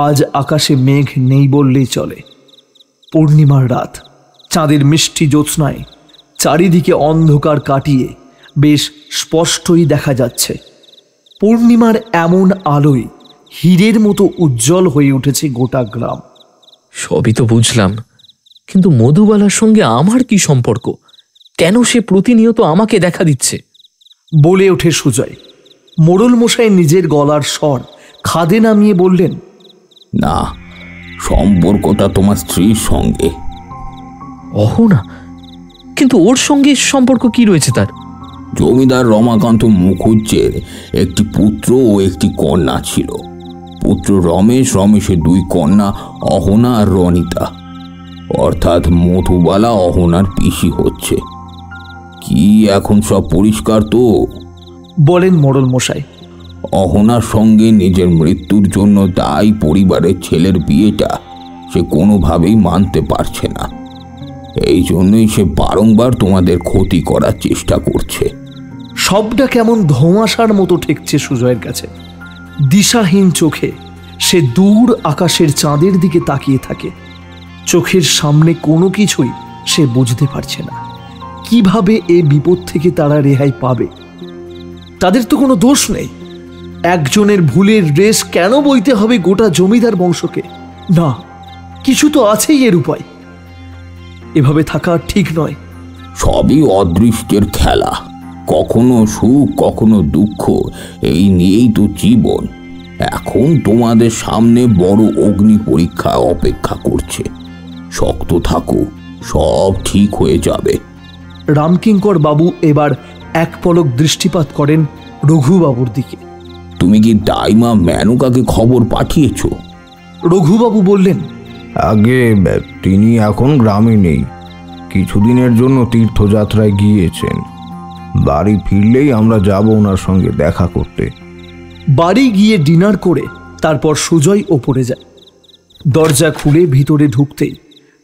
আজ আকাশে মেঘ নেই বললেই চলে। পূর্ণিমার রাত, চাঁদের মিষ্টি জ্যোৎস্নায় চারিদিকে অন্ধকার কাটিয়ে বেশ স্পষ্টই দেখা যাচ্ছে। পূর্ণিমার এমন আলোয় হীরের মতো উজ্জ্বল হয়ে উঠেছে গোটা গ্রাম। সবই তো বুঝলাম, কিন্তু মধুবালার সঙ্গে আমার কি সম্পর্ক? কেন সে প্রতিনিয়ত আমাকে দেখা দিচ্ছে? বলে ওঠে সুজয়। মোড়ল মশাই নিজের গলার স্বর খাদে নামিয়ে বললেন, না, সম্পর্কটা তোমার স্ত্রীর সঙ্গে। অহনা? কিন্তু ওর সঙ্গে সম্পর্ক কি রয়েছে তার? জমিদার রমাকান্ত মুখুজ্জের একটি পুত্র ও একটি কন্যা ছিল। পুত্র রমেশ, রমেশের দুই কন্যা অহনা আর রনিতা। অর্থাৎ মধুবালা অহনার পিসি হচ্ছে। কি এখন সব পরিষ্কার তো? বলেন মোড়ল মশাই। অহনার সঙ্গে নিজের মৃত্যুর জন্য দায়ী পরিবারের ছেলের বিয়েটা সে কোনোভাবেই মানতে পারছে না। এই জন্যই সে বারংবার তোমাদের ক্ষতি করার চেষ্টা করছে। সবটা কেমন ধোঁয়াশার মতো ঠেকছে সুজয়ের কাছে। দিশাহীন চোখে সে দূর আকাশের চাঁদের দিকে তাকিয়ে থাকে। চোখের সামনে কোনো কিছুই সে বুঝতে পারছে না। কিভাবে এ বিপদ থেকে তারা রেহাই পাবে? তাদের তো কোনো দোষ নেই। একজনের ভুলের রেশ কেন বইতে হবে গোটা জমিদার বংশকে? না, কিছু তো আছেই এর উপায়। এভাবে থাকা ঠিক নয়। সবই অদৃষ্টের খেলা। কখনো সুখ, কখনো দুঃখ, এই নিয়েই তো জীবন। এখন তোমাদের সামনে বড় অগ্নি পরীক্ষা অপেক্ষা করছে। শক্ত থাকো, সব ঠিক হয়ে যাবে। রামকিঙ্কর বাবু এবার এক পলক দৃষ্টিপাত করেন রঘুবাবুর দিকে। তুমি কি দাইমা মেনকাকে খবর পাঠিয়েছ? রঘুবাবু বললেন, আগে তিনি এখন গ্রামে নেই, কিছুদিনের জন্য তীর্থযাত্রায় গিয়েছেন। বাড়ি ফিরলেই আমরা যাব ওনার সঙ্গে দেখা করতে। বাড়ি গিয়ে ডিনার করে তারপর সুজয় ওপরে যায়। দরজা খুলে ভিতরে ঢুকতেই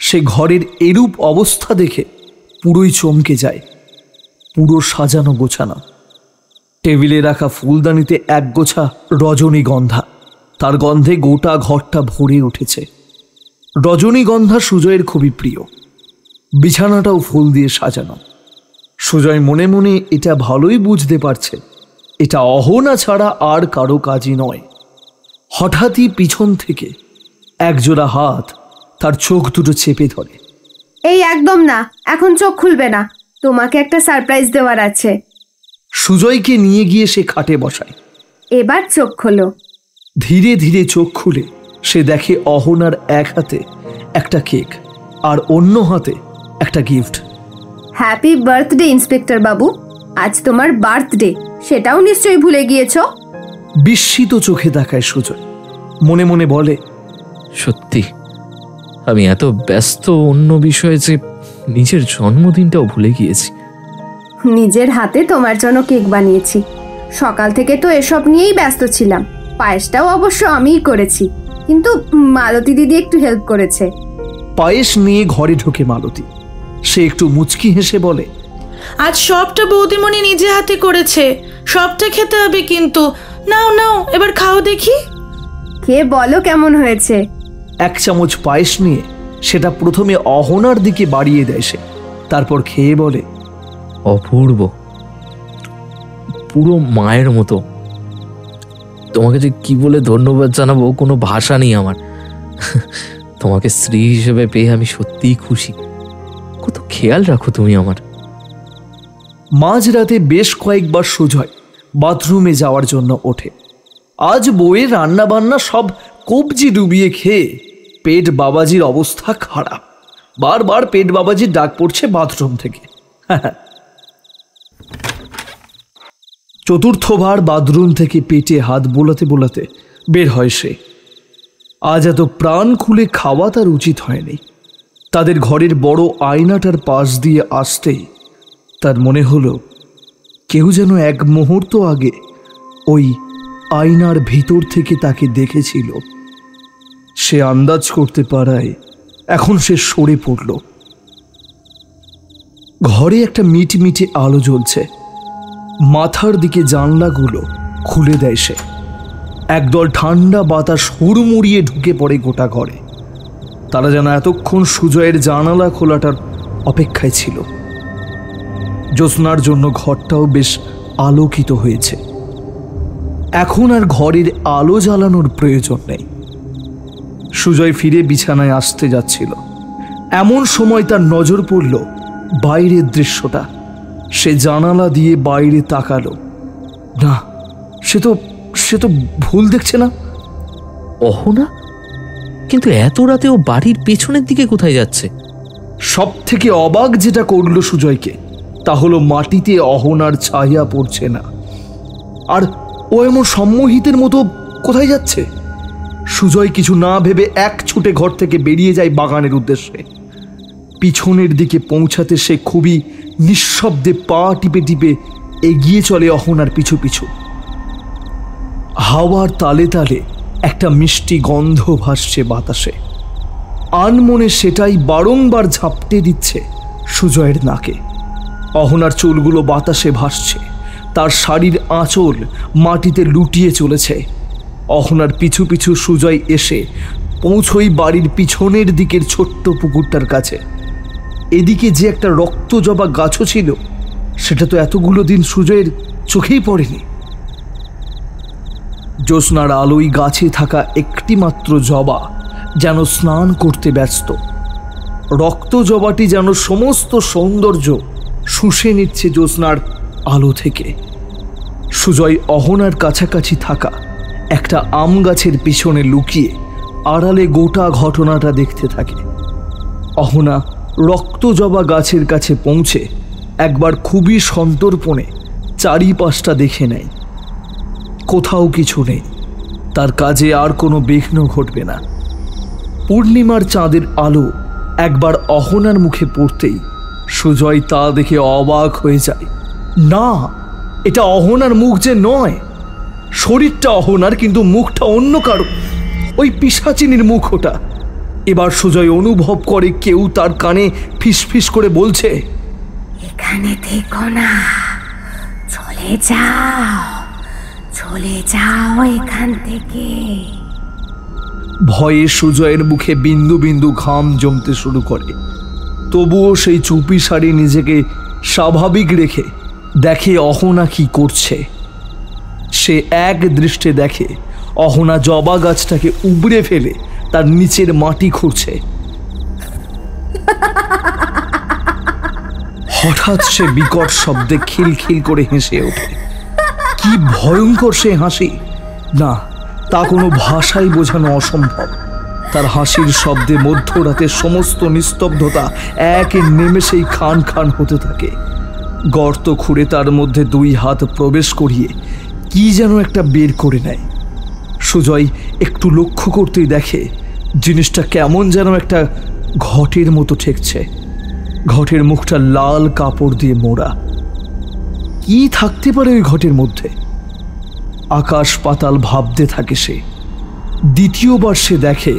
সে ঘরের এরূপ অবস্থা দেখে পুরোই চমকে যায়। পুরো সাজানো গোছানো, টেবিলে রাখা ফুলদানিতে একগোছা রজনীগন্ধা। তার গন্ধে গোটা ঘরটা ভরে উঠেছে। রজনীগন্ধা সুজয়ের খুবই প্রিয়। বিছানাটাও ফুল দিয়ে সাজানো। সুজয় মনে মনে এটা ভালোই বুঝতে পারছে এটা অহনা ছাড়া আর কারো কাজই নয়। হঠাৎই পিছন থেকে একজোড়া হাত তার চোখ দুটো চেপে ধরে। এই একদম না, এখন চোখ খুলবে না, তোমাকে একটা সারপ্রাইজ দেওয়ার আছে। সুজয়কে নিয়ে গিয়ে সে খাটে বসায়। এবার চোখ খোলো। ধীরে ধীরে চোখ খুলে সে দেখে অহনার এক হাতে একটা কেক আর অন্য হাতে একটা গিফট। হ্যাপি বার্থডে ইন্সপেক্টর বাবু, আজ তোমার বার্থডে, সেটাও নিশ্চয়ই ভুলে গিয়েছো। বিস্মিত চোখে তাকায় সুজয়। মনে মনে বলে, সত্যি আমি এত ব্যস্ত অন্য বিষয়ে যে নিজের জন্মদিনটাও ভুলে গিয়েছি। নিজের হাতে তোমার জন্য কেক বানিয়েছি। সকাল থেকে তো এসব নিয়েই ব্যস্ত ছিলাম। পায়েসটাও অবশ্য আমিই করেছি, কিন্তু মালতী দিদি একটু হেল্প করেছে। পায়েস নিয়ে ঘরে ঢোকে মালতী। সে একটু মুচকি হেসে বলে, আজ সবটা বৌদিমণি নিজে হাতে করেছে, সবটা খেতে হবে কিন্তু। নাও নাও, এবার খাও দেখি। খেয়ে বলো কেমন হয়েছে। এক চামচ পায়েস নিয়ে সেটা প্রথমে অহনার দিকে বাড়িয়ে দেয় সে। তারপর খেয়ে বলে, অপূর্ব, পুরো মায়ের মতো। তোমাকে যে কি বলে ধন্যবাদ জানাবো কোনো ভাষা নেই আমার। তোমাকে স্ত্রী হিসেবে পেয়ে আমি সত্যিই খুশি। কত খেয়াল রাখো তুমি আমার। মাঝরাতে বেশ কয়েকবার সুজয় বাথরুমে যাওয়ার জন্য ওঠে। আজ বউয়ের রান্না বান্না সব কবজি ডুবিয়ে খেয়ে পেট বাবাজির অবস্থা খারাপ। বারবার পেট বাবাজির ডাক পড়ছে বাথরুম থেকে। চতুর্থবার বাথরুম থেকে পেটে হাত বোলাতে বোলাতে বের হয় সে। আজ এত প্রাণ খুলে খাওয়া তার উচিত হয়নি। তাদের ঘরের বড় আয়নাটার পাশ দিয়ে আসতেই তার মনে হলো কেউ যেন এক মুহূর্ত আগে ওই আয়নার ভিতর থেকে তাকে দেখেছিল। সে আন্দাজ করতে পারায় এখন সে সরে পড়ল। ঘরে একটা মিটমিটে আলো জ্বলছে। মাথার দিকে জানলাগুলো খুলে দেয় সে। একদল ঠান্ডা বাতাস হুড়মুড়িয়ে ঢুকে পড়ে গোটা ঘরে। তারা যেন এতক্ষণ সুজয়ের জানালা খোলাটার অপেক্ষায় ছিল। জ্যোৎস্নার জন্য ঘরটাও বেশ আলোকিত হয়েছে। এখন আর ঘরের আলো জ্বালানোর প্রয়োজন নেই। সুজয় ফিরে বিছানায় আসতে যাচ্ছিল, এমন সময় তার নজর পড়ল বাইরের দৃশ্যটা। সে জানালা দিয়ে বাইরে তাকালো। না, সে তো ভুল দেখছে না। অহনা? কিন্তু এত রাতে ও বাড়ির পেছনের দিকে কোথায় যাচ্ছে? সব থেকে অবাক যেটা করলো সুজয়কে তা হলো মাটিতে অহনার ছায়া পড়ছে না। আর ও এমন সম্মোহিতের মতো কোথায় যাচ্ছে? সুজয় কিছু না ভেবে এক ছুটে ঘর থেকে বেরিয়ে যায় বাগানের উদ্দেশ্যে। পিছনের দিকে পৌঁছাতে সে খুবই নিঃশব্দে পা টিপে টিপে এগিয়ে চলে অহনার পিছু পিছু। হাওয়ার তালে তালে একটা মিষ্টি গন্ধ ভাসছে বাতাসে। আনমনে সেটাই বারংবার ঝাপটে দিচ্ছে সুজয়ের নাকে। অহনার চুলগুলো বাতাসে ভাসছে, তার শাড়ির আঁচল মাটিতে লুটিয়ে চলেছে। অহনার পিছু পিছু সুজয় এসে পৌঁছই বাড়ির পিছনের দিকের ছোট্ট পুকুরটার কাছে। এদিকে যে একটা রক্তজবা গাছও ছিল, সেটা তো এতগুলো দিন সুজয়ের চোখেই পড়েনি। জ্যোৎস্নার আলোয় গাছে থাকা একটি মাত্র জবা যেন স্নান করতে ব্যস্ত। রক্ত জবাটি যেন সমস্ত সৌন্দর্য শুষে নিচ্ছে জ্যোৎস্নার আলো থেকে। সুজয় অহনার কাছাকাছি থাকা একটা আম গাছের পিছনে লুকিয়ে আড়ালে গোটা ঘটনাটা দেখতে থাকে। অহনা রক্ত জবা গাছের কাছে পৌঁছে একবার খুবই সন্তর্পণে চারিপাশটা দেখে নেয়। কোথাও কিছু নেই, তার কাজে আর কোনো বিঘ্ন ঘটবে না। পূর্ণিমার চাঁদের আলো একবার অহনার মুখে পড়তেই সুজয় তা দেখে অবাক হয়ে যায়। না, এটা অহনার মুখ যে নয়। শরীরটা অহনার, কিন্তু মুখটা অন্য কারো, ওই পিশাচিনীর মুখ ওটা। এবার সুজয় অনুভব করে কেউ তার কানে ফিসফিস করে বলছে, এখানে থেকো না, চলে যাও, চলে যাও এখান থেকে। ভয়ে সুজয়ের মুখে বিন্দু বিন্দু ঘাম জমতে শুরু করে। তবুও সেই চুপি সারি নিজেকে স্বাভাবিক রেখে দেখে অহনা কি করছে। সে এক দৃষ্টে দেখে অহনা জবা গাছটাকে উবড়ে ফেলে তার নিচের মাটি খুঁড়ছে। হঠাৎ সে বিকট শব্দে খিলখিল করে হেসে ওঠে। কি ভয়ঙ্কর সে হাসি! না, তা কোনো ভাষায় বোঝানো অসম্ভব। তার হাসির শব্দে মধ্যরাতের সমস্ত নিস্তব্ধতা এক নিমেষেই খান খান হতে থাকে। গর্ত খুঁড়ে তার মধ্যে দুই হাত প্রবেশ করিয়ে কি যেন একটা বের করে নেয়। সুজয় একটু লক্ষ্য করতেই দেখে জিনিসটা কেমন যেন একটা ঘটের মতো ঠেকছে। ঘটের মুখটা লাল কাপড় দিয়ে মোড়া। কি থাকতে পারে ওই ঘটের মধ্যে? আকাশ পাতাল ভাবতে থাকে সে। দ্বিতীয়বার সে দেখে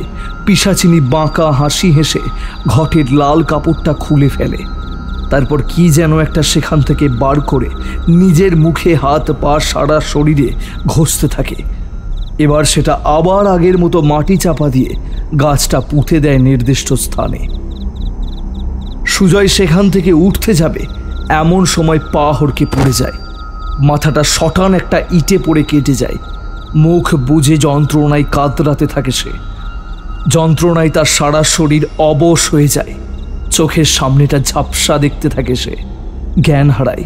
পিশাচিনী বাঁকা হাসি হেসে ঘটের লাল কাপড়টা খুলে ফেলে। তারপর কি যেন একটা সেখান থেকে বার করে নিজের মুখে, হাত পা সারা শরীরে ঘষতে থাকে। এবার সেটা আবার আগের মতো মাটি চাপা দিয়ে গাছটা পুঁতে দেয় নির্দিষ্ট স্থানে। সুজয় সেখান থেকে উঠতে যাবে, এমন সময় পা হড়কে পড়ে যায়। মাথাটা শটান একটা ইটে পড়ে কেটে যায়। মুখ বুজে যন্ত্রণায় কাতরাতে থাকে সে। যন্ত্রণায় তার সারা শরীর অবশ হয়ে যায়। চোখের সামনেটা ঝাপসা দেখতে থাকে সে। জ্ঞান হারায়।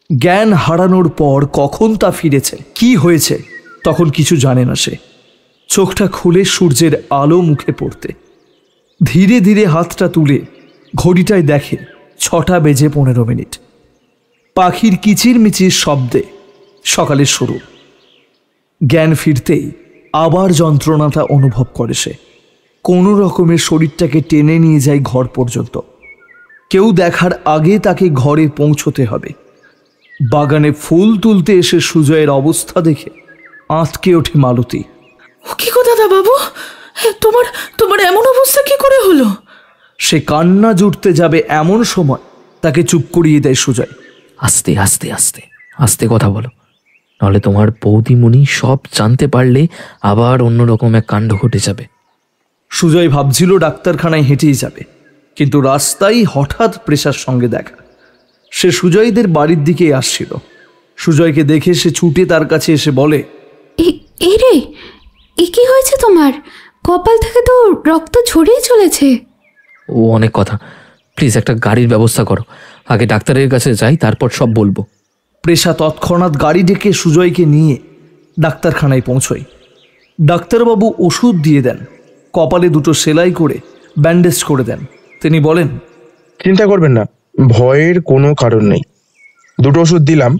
জ্ঞান হারানোর পর কখন তা ফিরেছে, কি হয়েছে, তখন কিছু জানে না সে। চোখটা খুলে সূর্যের আলো মুখে পড়তে ধীরে ধীরে হাতটা তুলে ঘড়িটায় দেখে 6:15। পাখির কিচিরমিচির শব্দে সকালের শুরু। জ্ঞান ফিরতেই আবার যন্ত্রণাটা অনুভব করে সে। কোনো রকমের শরীরটাকে টেনে নিয়ে যায় ঘর পর্যন্ত। কেউ দেখার আগে তাকে ঘরে পৌঁছতে হবে। বাগানে ফুল তুলতে এসে সুজয়ের অবস্থা দেখে আঁতকে ওঠে মালতী। কি গো দাদা বাবু, তোমার তোমার এমন অবস্থা কি করে হলো? সে কান্না জুড়তে যাবে এমন সময় তাকে চুপ করিয়ে দেয় সুজয়। আস্তে আস্তে আস্তে আস্তে কথা বলো, নাহলে তোমার বৌদিমণি সব জানতে পারলে আবার অন্যরকম এক কাণ্ড ঘটে যাবে। সুজয় ভাবছিল ডাক্তারখানায় হেঁটেই যাবে, কিন্তু রাস্তায় হঠাৎ প্রেসার সঙ্গে দেখা। সে সুজয়দের বাড়ির দিকে আসছিল। সুজয়কে দেখে সে ছুটে তার কাছে এসে বলে, এই রে, এ কি হয়েছে তোমার? কপাল থেকে তো রক্ত ঝরেই চলেছে। ও অনেক কথা, প্লিজ একটা গাড়ির ব্যবস্থা করো। আগে ডাক্তারের কাছে যাই, তারপর সব বলবো। প্রেসা তৎক্ষণাৎ গাড়ি ডেকে সুজয়কে নিয়ে ডাক্তারখানায় পৌঁছয়। ডাক্তারবাবু ওষুধ দিয়ে দেন, কপালে 2টো সেলাই করে ব্যান্ডেজ করে দেন। তিনি বলেন, চিন্তা করবেন না, ভয়ের কোনো কারণ নেই। 2টো ওষুধ দিলাম,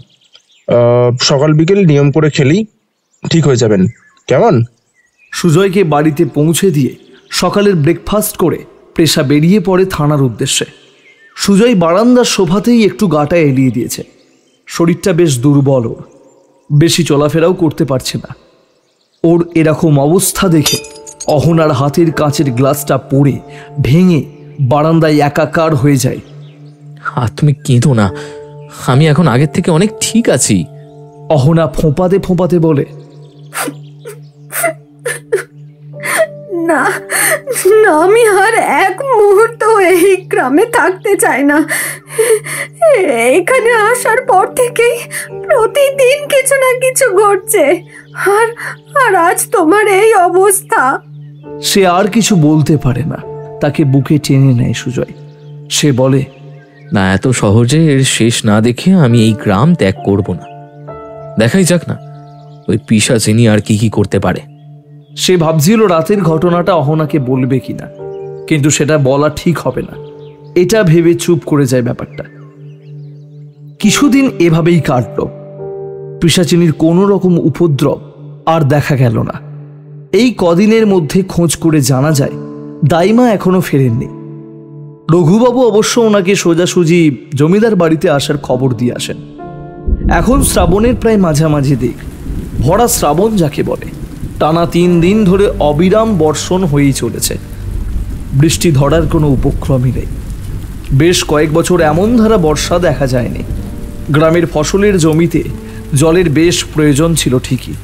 সকাল বিকেল নিয়ম করে খেলেই ঠিক হয়ে যাবেন, কেমন? সুজয়কে বাড়িতে পৌঁছে দিয়ে সকালের ব্রেকফাস্ট করে প্রেসা বেরিয়ে পড়ে থানার উদ্দেশ্যে। সুজয় বারান্দার শোভাতেই একটু গাটা এলিয়ে দিয়েছে। শরীরটা বেশ দুর্বল, ওর বেশি চলাফেরাও করতে পারছে না। ওর এরকম অবস্থা দেখে অহনার হাতের কাঁচের গ্লাসটা পড়ে ভেঙে বারান্দায় একাকার হয়ে যায়। তুমি কেঁদো না, আমি এখন আগের থেকে অনেক ঠিক আছি। অহনা ফোঁপাতে ফোঁপাতে বলে, না না, আমি আর এক মুহূর্ত এই গ্রামে থাকতে চাই না। এখানে আসার পর থেকেই প্রতিদিন কিছু না কিছু ঘটছে, আর আজ তোমার এই অবস্থা। সে আর কিছু বলতে পারে না, তাকে বুকে টেনে নেয় সুজয়। সে বলে, না, এত সহজে এর শেষ না দেখে আমি এই গ্রাম ত্যাগ করব না। দেখাই যাক না ওই পিশাচিনি আর কি কি করতে পারে। সে ভাবছিল রাতের ঘটনাটা অহনাকে বলবে কিনা, কিন্তু সেটা বলা ঠিক হবে না। এটা ভেবে চুপ করে যায় ব্যাপারটা। কিছুদিন এভাবেই কাটল। পিশাচিনির কোনো রকম উপদ্রব আর দেখা গেল না। এই কদিনের মধ্যে খোঁজ করে জানা যায় দাইমা এখনো ফেরেননি। রঘুবাবু অবশ্য ওনাকে সোজাসুজি জমিদার বাড়িতে আসার খবর দিয়ে আসেন। এখন শ্রাবণের প্রায় মাঝামাঝি দিক, ভরা শ্রাবণ যাকে বলে। টানা 3 দিন ধরে অবিরাম বর্ষণ হয়েই চলেছে। বৃষ্টি ধরার কোনো উপক্রমই নেই। বেশ কয়েক বছর এমন ধারা বর্ষা দেখা যায়নি। গ্রামের ফসলের জমিতে জলের বেশ প্রয়োজন ছিল ঠিকই,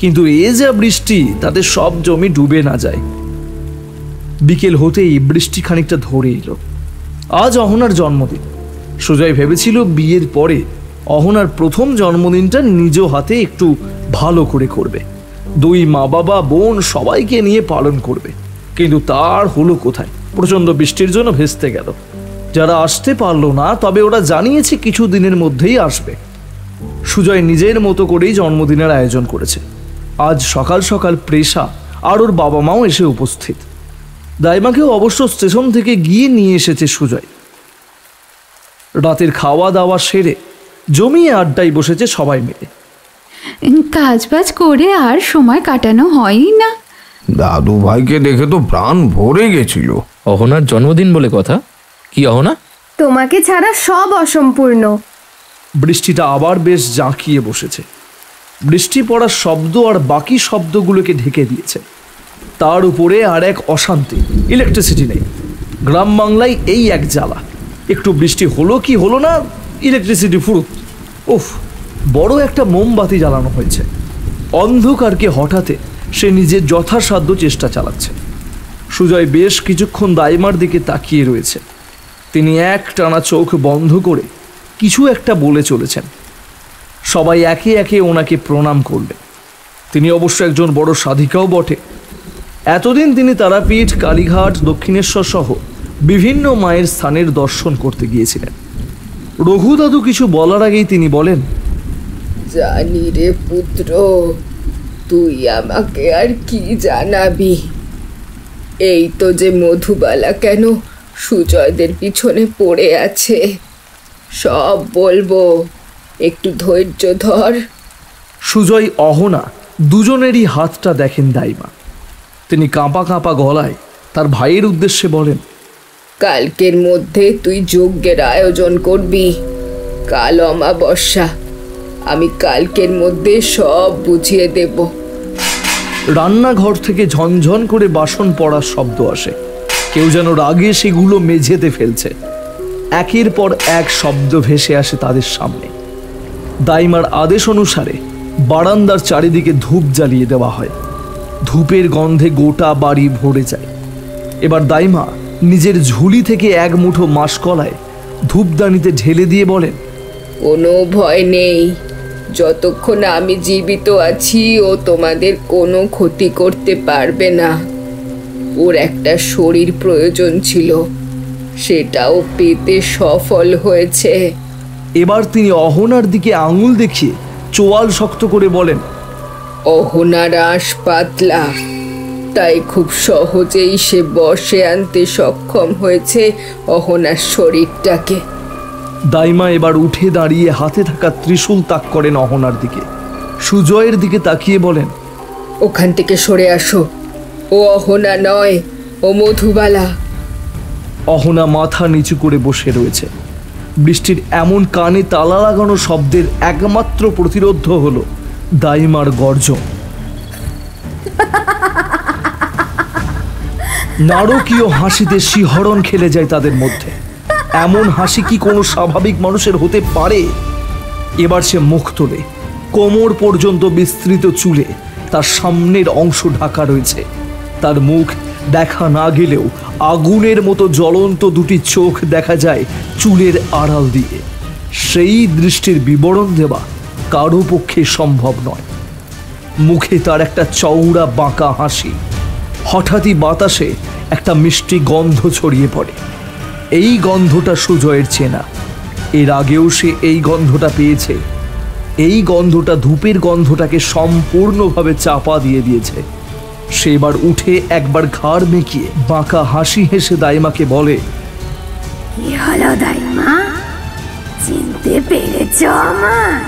কিন্তু এ যা বৃষ্টি, তাতে সব জমি ডুবে না যায়। বিকেল হতেই বৃষ্টি খানিকটা ধরে এলো। আজ অহনার জন্মদিন। সুজয় ভেবেছিল বিয়ের পরে অহনার প্রথম জন্মদিনটা নিজ হাতে একটু ভালো করে করবে, 2 মা বাবা বোন সবাইকে নিয়ে পালন করবে। কিন্তু তার হলো কোথায়? প্রচণ্ড বৃষ্টির জন্য ভেস্তে গেল। যারা আসতে পারলো না, তবে ওরা জানিয়েছে কিছু দিনের মধ্যেই আসবে। সুজয় নিজের মতো করেই জন্মদিনের আয়োজন করেছে। আজ সকাল সকাল প্রেসা আর ওর বাবা মাও এসে উপস্থিত। দাইমাকেও অবশ্য স্টেশন থেকে গিয়ে নিয়ে এসেছে সুজয়। রাতের খাওয়া দাওয়া সেরে জমিয়ে আড্ডায় বসেছে সবাই মিলে। কাজ বাজ করে আর সময় কাটানো হয়ই না। দাদু ভাইকে দেখে তো প্রাণ ভরে গেছিল। অহনার জন্মদিন বলে কথা। কি অহনা? তোমাকে ছাড়া সব অসম্পূর্ণ। বৃষ্টিটা আবার বেশ জাঁকিয়ে বসেছে। বৃষ্টি পড়ার শব্দ আর বাকি শব্দগুলোকে ঢেকে দিয়েছে। তার উপরে আর এক অশান্তি, ইলেকট্রিসিটি নেই। গ্রাম বাংলায় এই এক জ্বালা। একটু বৃষ্টি হলো কি হলো না, ইলেকট্রিসিটি ফুরুত। উফ, বড় একটা মোমবাতি জ্বালানো হয়েছে। অন্ধকারকে হঠাতে সে নিজের যথাসাধ্য চেষ্টা চালাচ্ছে। সুজয় বেশ কিছুক্ষণ দাইমার দিকে তাকিয়ে রয়েছে। তিনি একটানা চোখ বন্ধ করে কিছু একটা বলে চলেছেন। সবাই একে একে ওনাকে প্রণাম করবে। তিনি অবশ্য একজন বড় সাধিকাও বটে। এতদিন তিনি তারাপীঠ, কালীঘাট, দক্ষিণেশ্বর সহ বিভিন্ন মায়ের স্থানের দর্শন করতে গিয়েছিলেন। রঘু দাদু কিছু বলার আগেই তিনি বলেন, জানি রে পুত্র, তুই আমাকে আর কি জানাবি? এই তো যে মধুবালা কেন সুজয়দের পিছনে পড়ে আছে, সব বলবো, একটু ধৈর্য ধর। সুজয় অহনা দুজনেরই হাতটা দেখেন দাইমা। তিনি কাঁপা কাঁপা গলায় তার ভাইয়ের উদ্দেশ্যে বলেন, কালকের মধ্যে তুই যজ্ঞের আয়োজন করবি। কাল অমাবস্যা, আমি কালকের মধ্যে সব বুঝিয়ে দেব। রান্নাঘর থেকে ঝনঝন করে বাসন পড়ার শব্দ আসে। কেউ যেন রাগে সেগুলো মেঝেতে ফেলছে। একের পর এক শব্দ ভেসে আসে তাদের সামনে। দাইমার আদেশ অনুসারে বারান্দার চারিদিকে ধূপ জ্বালিয়ে দেওয়া হয়। ধূপের গন্ধে গোটা বাড়ি ভরে যায়। এবার দাইমা নিজের ঝুলি থেকে এক মুঠো মাসকলায় ধূপদানিতে ঢেলে দিয়ে বলেন, কোনো ভয় নেই, যতক্ষণ আমি জীবিত আছি ও তোমাদের কোনো ক্ষতি করতে পারবে না। ওর একটা শরীর প্রয়োজন ছিল, সেটাও পেতে সফল হয়েছে। এবার তিনি অহনার দিকে আঙুল দেখিয়ে চোয়াল শক্ত করে বলেন, অহনার আঁশ পাতলা, তাই খুব সহজেই সে বশে আনতে সক্ষম হয়েছে অহনার শরীরটাকে। দাইমা এবার উঠে দাঁড়িয়ে হাতে থাকা ত্রিশূল তাক করেন অহনার দিকে। সুজয়ের দিকে তাকিয়ে বলেন, ওখান থেকে সরে আসো, ও অহনা নয়, ও মধুবালা। অহনা মাথা নিচু করে বসে রয়েছে। বৃষ্টির এমন কানে তালা লাগানো শব্দের একমাত্র প্রতিরোধ হলো দাইমার গর্জন। নারকীয় হাসিতে শিহরণ খেলে যায় তাদের মধ্যে। এমন হাসি কি কোনো স্বাভাবিক মানুষের হতে পারে? এবার সে মুখ তোলে। কোমর পর্যন্ত বিস্তৃত চুলে তার সামনের অংশ ঢাকা রয়েছে। তার মুখ দেখা না গেলেও আগুনের মতো জ্বলন্ত দুটি চোখ দেখা যায় চুলের আড়াল দিয়ে। সেই দৃষ্টির বিবরণ দেওয়া কারো পক্ষে সম্ভব নয়। মুখে তার একটা চওড়া বাঁকা হাসি। হঠাৎই বাতাসে একটা মিষ্টি গন্ধ ছড়িয়ে পড়ে। এই গন্ধটা সুজয়ের চেনা। এর আগেও সে এই গন্ধটা পেয়েছে। এই গন্ধটা ধূপের গন্ধটাকে সম্পূর্ণভাবে চাপা দিয়ে দিয়েছে। সে এবার উঠে একবার ঘাড় মেকিয়ে বাঁকা হাসি হেসে দাইমাকে বলে, কি হলো দাইমা, চিনতে পেরেছ আমার?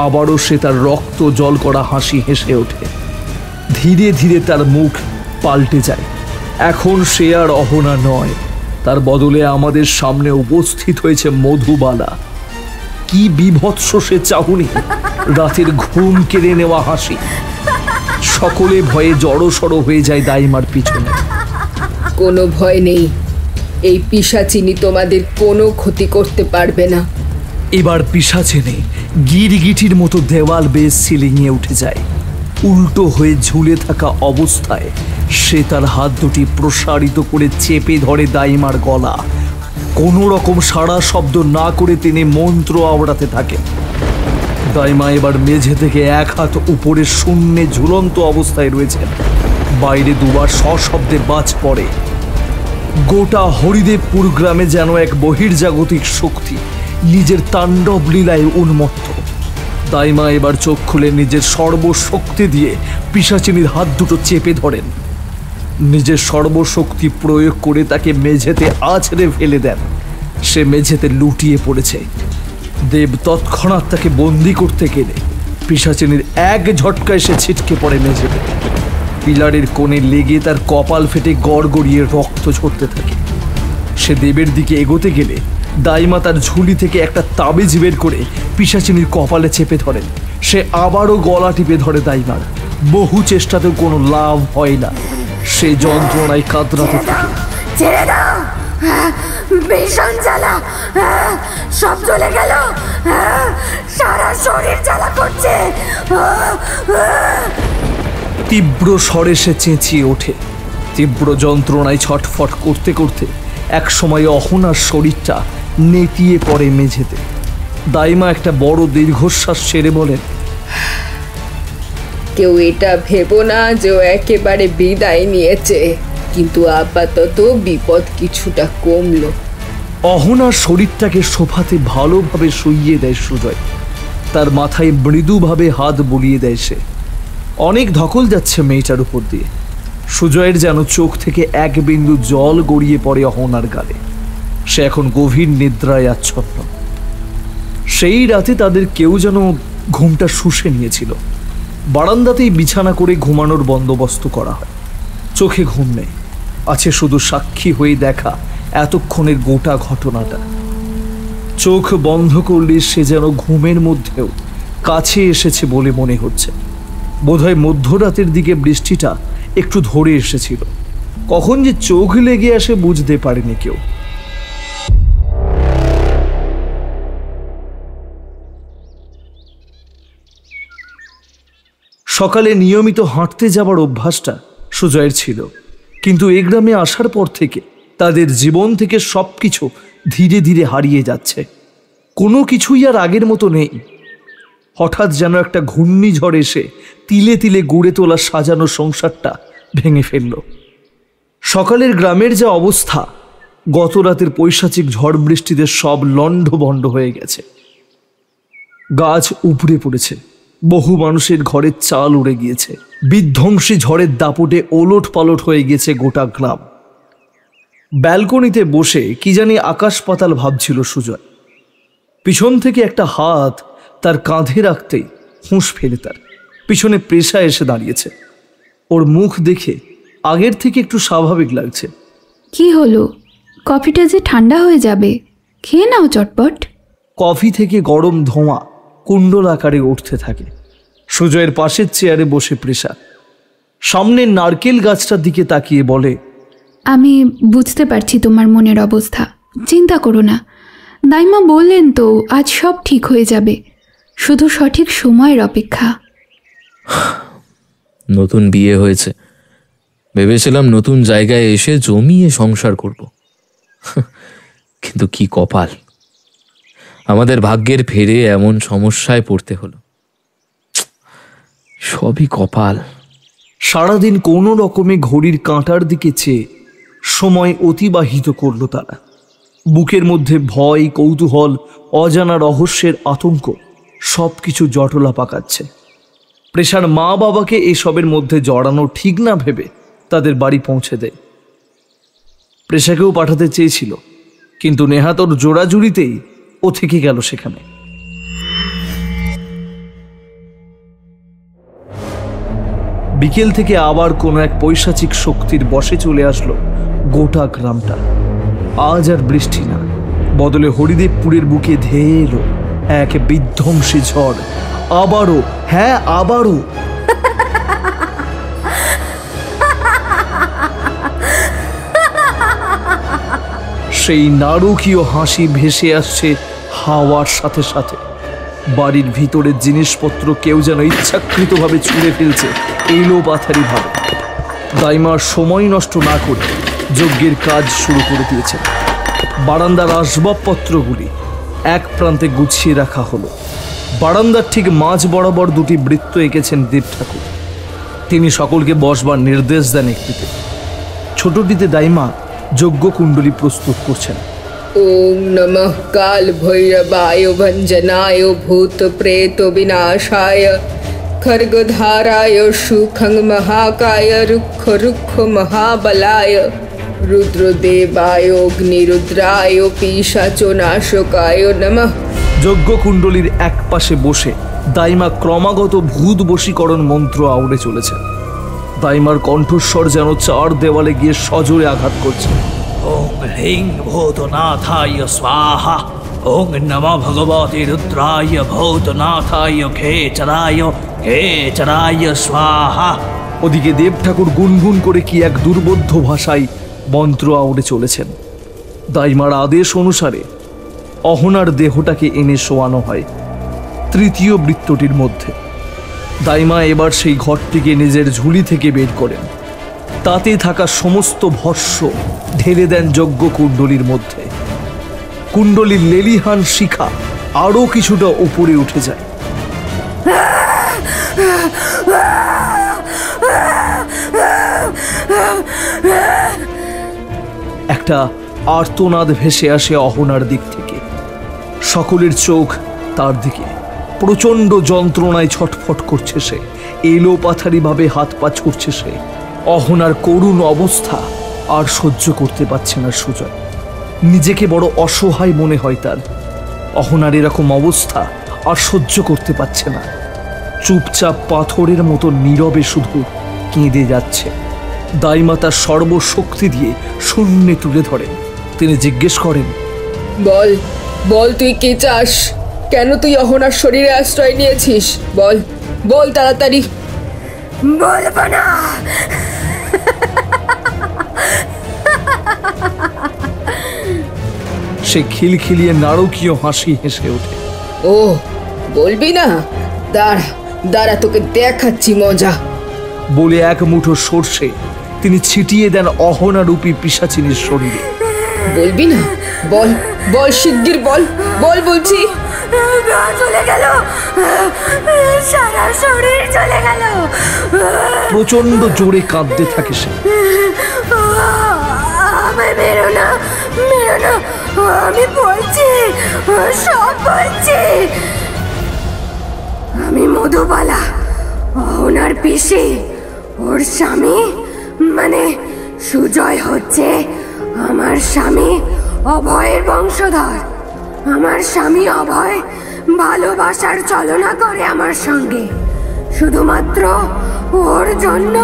আবারও সে তার রক্ত জল করা হাসি হেসে ওঠে। ধীরে ধীরে তার মুখ পাল্টে যায়। এখন সে আর অহনা নয়, তার বদলে আমাদের সামনে উপস্থিত হয়েছে মধুবালা। কি বিভৎস সে চাহনি, রাতের ঘুম কেড়ে নেওয়া হাসি। সকলে ভয়ে জড়সড় হয়ে যায় দাইমার পিছনে। কোনো ভয় নেই, এই পিশাচিনি তোমাদের কোনো ক্ষতি করতে পারবে না। এবার পিশাচিনি গিরগিটির মতো দেওয়াল বেস সিলিংয়ে উঠে যায়। উল্টো হয়ে ঝুলে থাকা অবস্থায় সে তার হাত দুটি প্রসারিত করে চেপে ধরে দাইমার গলা। কোনো রকম সাড়া শব্দ না করে তিনি মন্ত্র আওড়াতে থাকেন। দাইমা এবার মেঝে থেকে এক হাত উপরে শূন্যে ঝুলন্ত অবস্থায় রয়েছেন। বাইরে দুবার সশব্দে বাজ পড়ে। গোটা হরিদেবপুর গ্রামে যেন এক বহির্জাগতিক শক্তি নিজের তাণ্ডব লীলায় উন্মত্ত। দাইমা এবার চোখ খুলে নিজের সর্বশক্তি দিয়ে পিশাচিনীর হাত দুটো চেপে ধরেন। নিজের সর্বশক্তি প্রয়োগ করে তাকে মেঝেতে আছড়ে ফেলে দেন। সে মেঝেতে লুটিয়ে পড়েছে। দেব তৎক্ষণাৎ তাকে বন্দি করতে গেলে পিশাচিনীর এক ঝটকায় সে ছিটকে পড়ে মেঝেতে। পিলারের কোণে লেগে তার কপাল ফেটে গড়গড়িয়ে রক্ত ঝরতে থাকে। সে দেবের দিকে এগোতে গেলে দাইমা তার ঝুলি থেকে একটা তাবিজ বের করে পিশাচিনীর কপালে চেপে ধরেন। সে আবারও গলা টিপে ধরে দাইমার। বহু চেষ্টাতেও কোনো লাভ হয় না। সে যন্ত্রণায় কাতরাতে থাকে। ছেড়ে দাও, ভীষণ জ্বালা, সব চলে গেল, সারা শরীর জ্বালা করছে। তীব্র স্বরে সে চেঁচিয়ে ওঠে। তীব্র যন্ত্রণায় ছটফট করতে করতে এক সময় অহনার শরীরটা নেতিয়ে পড়ে মেঝেতে। দাইমা একটা বড় দীর্ঘশ্বাস ছেড়ে বলেন, কেউ এটা ভেবো না যে ও একেবারে বিদায় নিয়েছে, কিন্তু আপাতত বিপদ কিছুটা কমলো। অহনার শরীরটাকে সোফাতে ভালোভাবে শুইয়ে দেয় সুজয়। তার মাথায় মৃদুভাবে হাত বুলিয়ে দেয় সে। অনেক ধকল যাচ্ছে মেয়েটার উপর দিয়ে। সুজয়ের যেন চোখ থেকে এক বিন্দু জল গড়িয়ে পড়ে অহনার গালে। সে এখন গভীর নিদ্রায় আচ্ছন্ন। সেই রাতে তাদের কেউ যেন ঘুমটা শুষে নিয়েছিল। বারান্দাতেই বিছানা করে ঘুমানোর বন্দোবস্ত করা হয়। চোখে ঘুম নেই, আছে শুধু সাক্ষী হয়ে দেখা এতক্ষণের গোটা ঘটনাটা। চোখ বন্ধ করলে সে যেন ঘুমের মধ্যেও কাছে এসেছে বলে মনে হচ্ছে। বোধহয় মধ্যরাতের দিকে বৃষ্টিটা একটু ধরে এসেছিল। কখন যে চোখ লেগে আসে বুঝতে পারেনি কেউ। সকালে নিয়মিত হাঁটতে যাবার অভ্যাসটা সুজয়ের ছিল, কিন্তু এ গ্রামে আসার পর থেকে তাদের জীবন থেকে সবকিছু ধীরে ধীরে হারিয়ে যাচ্ছে। কোনো কিছুই আর আগের মতো নেই। হঠাৎ যেন একটা ঘূর্ণিঝড় এসে তিলে তিলে গড়ে তোলা সাজানো সংসারটা ভেঙে ফেলল। সকালের গ্রামের যা অবস্থা, গত রাতের পৈশাচিক ঝড় বৃষ্টিতে সব লণ্ডভণ্ড হয়ে গেছে। গাছ উপড়ে পড়েছে, বহু মানুষের ঘরের চাল উড়ে গিয়েছে। বিধ্বংসী ঝড়ের দাপটে ওলট পালট হয়ে গেছে গোটা গ্রাম। ব্যালকনিতে বসে কি জানি আকাশ পাতাল ভাবছিল সুজয়। পিছন থেকে একটা হাত তার কাঁধে রাখতেই হুঁশ ফেলে তার পিছনে প্রেষা এসে দাঁড়িয়েছে। ওর মুখ দেখে আগের থেকে একটু স্বাভাবিক লাগছে। কি হলো? কফিটা যে ঠান্ডা হয়ে যাবে, খেয়ে নাও চটপট। কফি থেকে গরম ধোঁয়া কুণ্ডল আকারে উঠতে থাকে। সুজয়ের পাশের চেয়ারে বসে প্রেষা সামনের নারকেল গাছটার দিকে তাকিয়ে বলে, আমি বুঝতে পারছি তোমার মনের অবস্থা, চিন্তা করো না। দাইমা বললেন তো আজ সব ঠিক হয়ে যাবে, শুধু সঠিক সময়ের অপেক্ষা। নতুন বিয়ে হয়েছে, ভেবেছিলাম নতুন জায়গায় এসে জমিয়ে সংসার করব, কিন্তু কি কপাল, আমাদের ভাগ্যের ফেরে এমন সমস্যায় পড়তে হলো। সবই কপাল। সারাদিন কোনো রকমে ঘড়ির কাঁটার দিকে চেয়ে সময় অতিবাহিত করল তারা। বুকের মধ্যে ভয়, কৌতূহল, অজানা রহস্যের আতঙ্ক সবকিছু জটলা পাকাচ্ছে। প্রেষার মা বাবাকে এসবের মধ্যে জড়ানো ঠিক না ভেবে তাদের বাড়ি পৌঁছে দেয়। প্রেষাকেও পাঠাতে চেয়েছিল, কিন্তু নেহাতর জোড়াজুড়িতেই ও থেকে গেল সেখানে। বিকেল থেকে আবার কোনো এক পৈশাচিক শক্তির বশে চলে আসলো গোটা গ্রামটা। আজ আর বৃষ্টি না, বদলে হরিদেবপুরের বুকে ধেয়ে এলো এক বিধ্বংসী ঝড়। আবারও, হ্যাঁ আবারও। সেই নারকীয় হাসি ভেসে আসছে হাওয়ার সাথে সাথে। বাড়ির ভিতরের জিনিসপত্র কেউ যেন ইচ্ছাকৃতভাবে ছুঁড়ে ফেলছে এলো পাথারি ভাবে। দাইমার সময় নষ্ট না করে যজ্ঞের কাজ শুরু করে দিয়েছেন। বারান্দার আসবাবপত্রগুলি এক প্রান্তে গুছিয়ে রাখা হলো। বারান্দার ঠিক মাঝ বরাবর দুটি বৃত্ত এঁকেছেন দেব ঠাকুর। তিনি সকলকে বসবার নির্দেশ দেন একটিতে। ছোটটিতে দাইমা যজ্ঞ কুণ্ডলী প্রস্তুত করছেন। ওম নমঃ কাল ভৈরবায় ভঞ্জনায় ভূত প্রেত বিনাশায় খর্গধারায় সুখং মহাকায় রুক্ষ রুক্ষ মহাবলায় রুদ্রদেবায় অগ্নিরুদ্রায় পিশাচনাশকায় নমঃ। যজ্ঞ কুণ্ডলীর এক পাশে বসে দাইমা ক্রমাগত ভূত বশীকরণ মন্ত্র আউড়ে চলেছে। দাইমার কণ্ঠস্বর যেন চার দেওয়ালে গিয়ে সজোরে আঘাত করছে। ওং হ্রিং ভূতনাথায় স্বাহা, ওং নমঃ ভগবতে রুদ্রায় ভূতনাথায় খেচরায় স্বাহা। ওদিকে দেব ঠাকুর গুনগুন করে কি এক দুর্বোধ্য ভাষায় মন্ত্র আউড়ে চলেছেন। দাইমার আদেশ অনুসারে অহনার দেহটাকে এনে শোয়ানো হয় তৃতীয় বৃত্তটির মধ্যে। দাইমা এবার সেই ঘরটিকে নিজের ঝুলি থেকে বের করেন। তাতে থাকা সমস্ত ভস্য ঢেলে দেন যজ্ঞ কুণ্ডলীর মধ্যে। কুণ্ডলীর লেলিহান শিখা আরও কিছুটা উপরে উঠে যায়। একটা আর্তনাদ ভেসে আসে অহনার দিক থেকে। সকলের চোখ তার দিকে। প্রচণ্ড যন্ত্রণায় ছটফট করছে সে, এলো পাথারিভাবে হাত পা ছুটছে সে। অহনার করুণ অবস্থা আর সহ্য করতে পারছে না সুজয়। নিজেকে বড় অসহায় মনে হয় তার। অহনার এরকম অবস্থা আর সহ্য করতে পারছে না। চুপচাপ পাথরের মতো নীরবে শুধু কেঁদে যাচ্ছে। দাইমা তার সর্বশক্তি দিয়ে শূন্যে তুলে ধরেন। তিনি জিজ্ঞেস করেন, বল বল তুই কি চাস? কেন তুই অহনার শরীরে আশ্রয় নিয়েছিস? বল বল তাড়াতাড়ি। বলবো না। সে খিলখিলিয়ে নারকীয় হাসি হেসে ওঠে। ও বলবি না? দাঁড়া দাঁড়া, তোকে দেখাচ্ছি মজা। বলে এক মুঠো সর্ষে তিনি ছিটিয়ে দেন অহনারূপী পিশাচিনীর শরীরে। বলবি না? বল বল শিগগির বল, বল বলছি। চলে গেল, সারা শরীর চলে গেল। প্রচন্ড জোরে কাঁদতে থাকে সে। আমায় মেরো না, মেরো না, আমি বলছি, সব বলছি। আমি মধুবালা, অহনার পিসি। ওর স্বামী মানে সুজয় হচ্ছে আমার স্বামী অভয়ের বংশধর। আমার স্বামী অভয় ভালোবাসার ছলনা করে আমার সঙ্গে, শুধুমাত্র ওর জন্য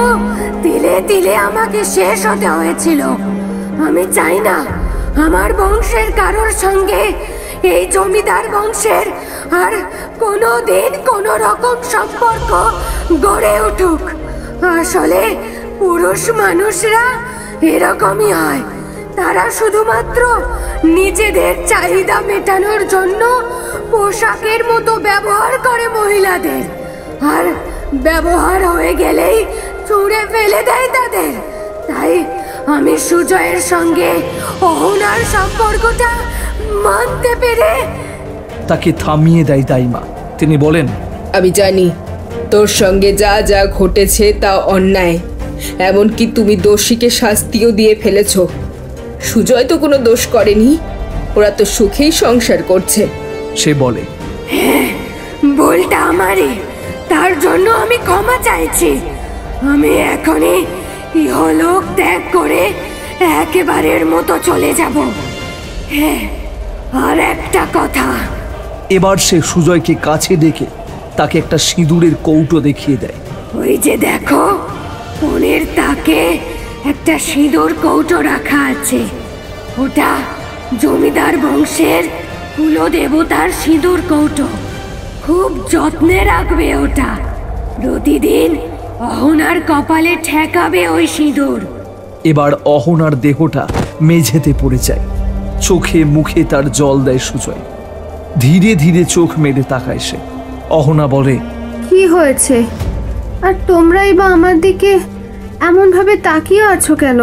তিলে তিলে আমাকে শেষ হতে হয়েছিল। আমি চাই না আমার বংশের কারোর সঙ্গে এই জমিদার বংশের আর কোনো দিন কোনো রকম সম্পর্ক গড়ে উঠুক। আসলে পুরুষ মানুষরা এরকমই হয়। তারা শুধুমাত্র নিজেদের চাহিদা মেটানোর জন্য পোশাকের মতো ব্যবহার করে মহিলাদের, আর ব্যবহার হয়ে গেলেই ছুঁড়ে ফেলে দেয় তাদের। তাই আমি সুজয়ের সঙ্গে অহনার সম্পর্কটা মানতে পেরে তাকে থামিয়ে দেয় দাইমা। তিনি বলেন, আমি জানি তোর সঙ্গে যা যা ঘটেছে তা অন্যায়, এমনকি তুমি দোষীকে শাস্তিও দিয়ে ফেলেছ। সুজয় তো কোনো দোষ করেনি, ওরা তো সুখেই সংসার করছে। সে বলে, হ্যাঁ, ভুলটা আমারই, তার জন্য আমি ক্ষমা চাইছি। আমি এখনই ইহলোক ত্যাগ করে একেবারের মতো চলে যাব। হ্যাঁ, আর একটা কথা। এবার সে সুজয়কে কাছে ডেকে তাকে একটা সিঁদুরের কৌটো দেখিয়ে দেয়। ওই যে দেখো, কোণের তাকে একটা সিঁদুর কৌটো রাখা আছে। ওটা জমিদার বংশের কুলদেবতার সিঁদুর কৌটো। খুব যত্নে রাখবে ওটা। প্রতিদিন অহনার কপালে ঠেকাবে ওই সিঁদুর। এবার অহনার দেহটা মেঝেতে পড়ে যায়। চোখে মুখে তার জল দেয় সুজয়। ধীরে ধীরে চোখ মেলে তাকায় সে। অহনা বলে, কি হয়েছে? আর তোমরাই বা আমার দিকে এমন ভাবে তাকিয়ে আছো কেন?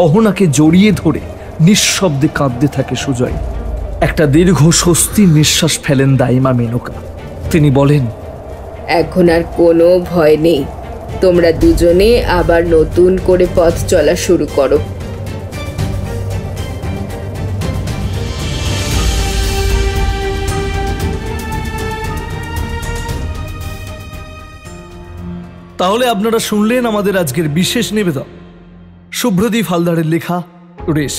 অহনাকে জড়িয়ে ধরে নিঃশব্দে কাঁদতে থাকে সুজয়। একটা দীর্ঘ স্বস্তির নিঃশ্বাস ফেলেন দাইমা মেনকা। তিনি বলেন, এখন আর কোনো ভয় নেই। তোমরা দুজনে আবার নতুন করে পথ চলা শুরু করো। তাহলে আপনারা শুনলেন আমাদের আজকের বিশেষ নিবেদন, শুভ্রদীপ হালদারের লেখা রেশ।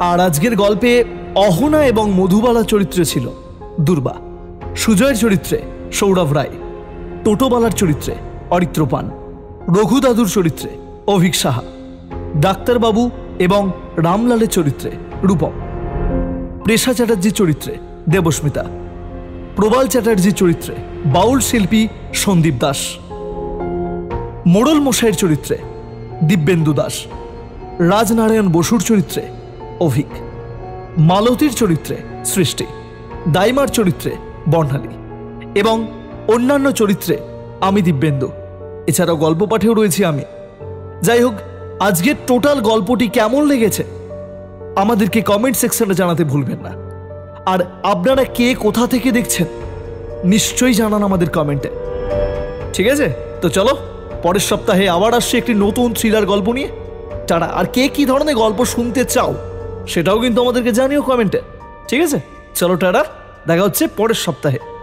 আর আজকের গল্পে অহনা এবং মধুবালা চরিত্রে ছিল দুর্বা, সুজয়ের চরিত্রে সৌরভ রায়, টোটোবালার চরিত্রে অরিত্র পান, রঘু দাদুর চরিত্রে অভিক সাহা, ডাক্তারবাবু এবং রামলালের চরিত্রে রূপম, প্রেষা চ্যাটার্জির চরিত্রে দেবস্মিতা, প্রবাল চ্যাটার্জির চরিত্রে বাউল শিল্পী সন্দীপ দাস, মোড়ল মশাইয়ের চরিত্রে দিব্যেন্দু দাস, রাজনারায়ণ বসুর চরিত্রে অভিক, মালতীর চরিত্রে সৃষ্টি, দাইমার চরিত্রে বর্ণালী এবং অন্যান্য চরিত্রে আমি দিব্যেন্দু। এছাড়াও গল্প পাঠেও রয়েছি আমি। যাই হোক, আজকের টোটাল গল্পটি কেমন লেগেছে আমাদেরকে কমেন্ট সেকশনে জানাতে ভুলবেন না। আর আপনারা কে কোথা থেকে দেখছেন নিশ্চয়ই জানান আমাদের কমেন্টে। ঠিক আছে, তো চলো পরের সপ্তাহে আবার আসছে একটি নতুন থ্রিলার গল্প নিয়ে। টাটা। আর কে কি ধরনের গল্প শুনতে চাও সেটাও কিন্তু আমাদেরকে জানিও কমেন্টে। ঠিক আছে, চলো টাটা, দেখা হচ্ছে পরের সপ্তাহে।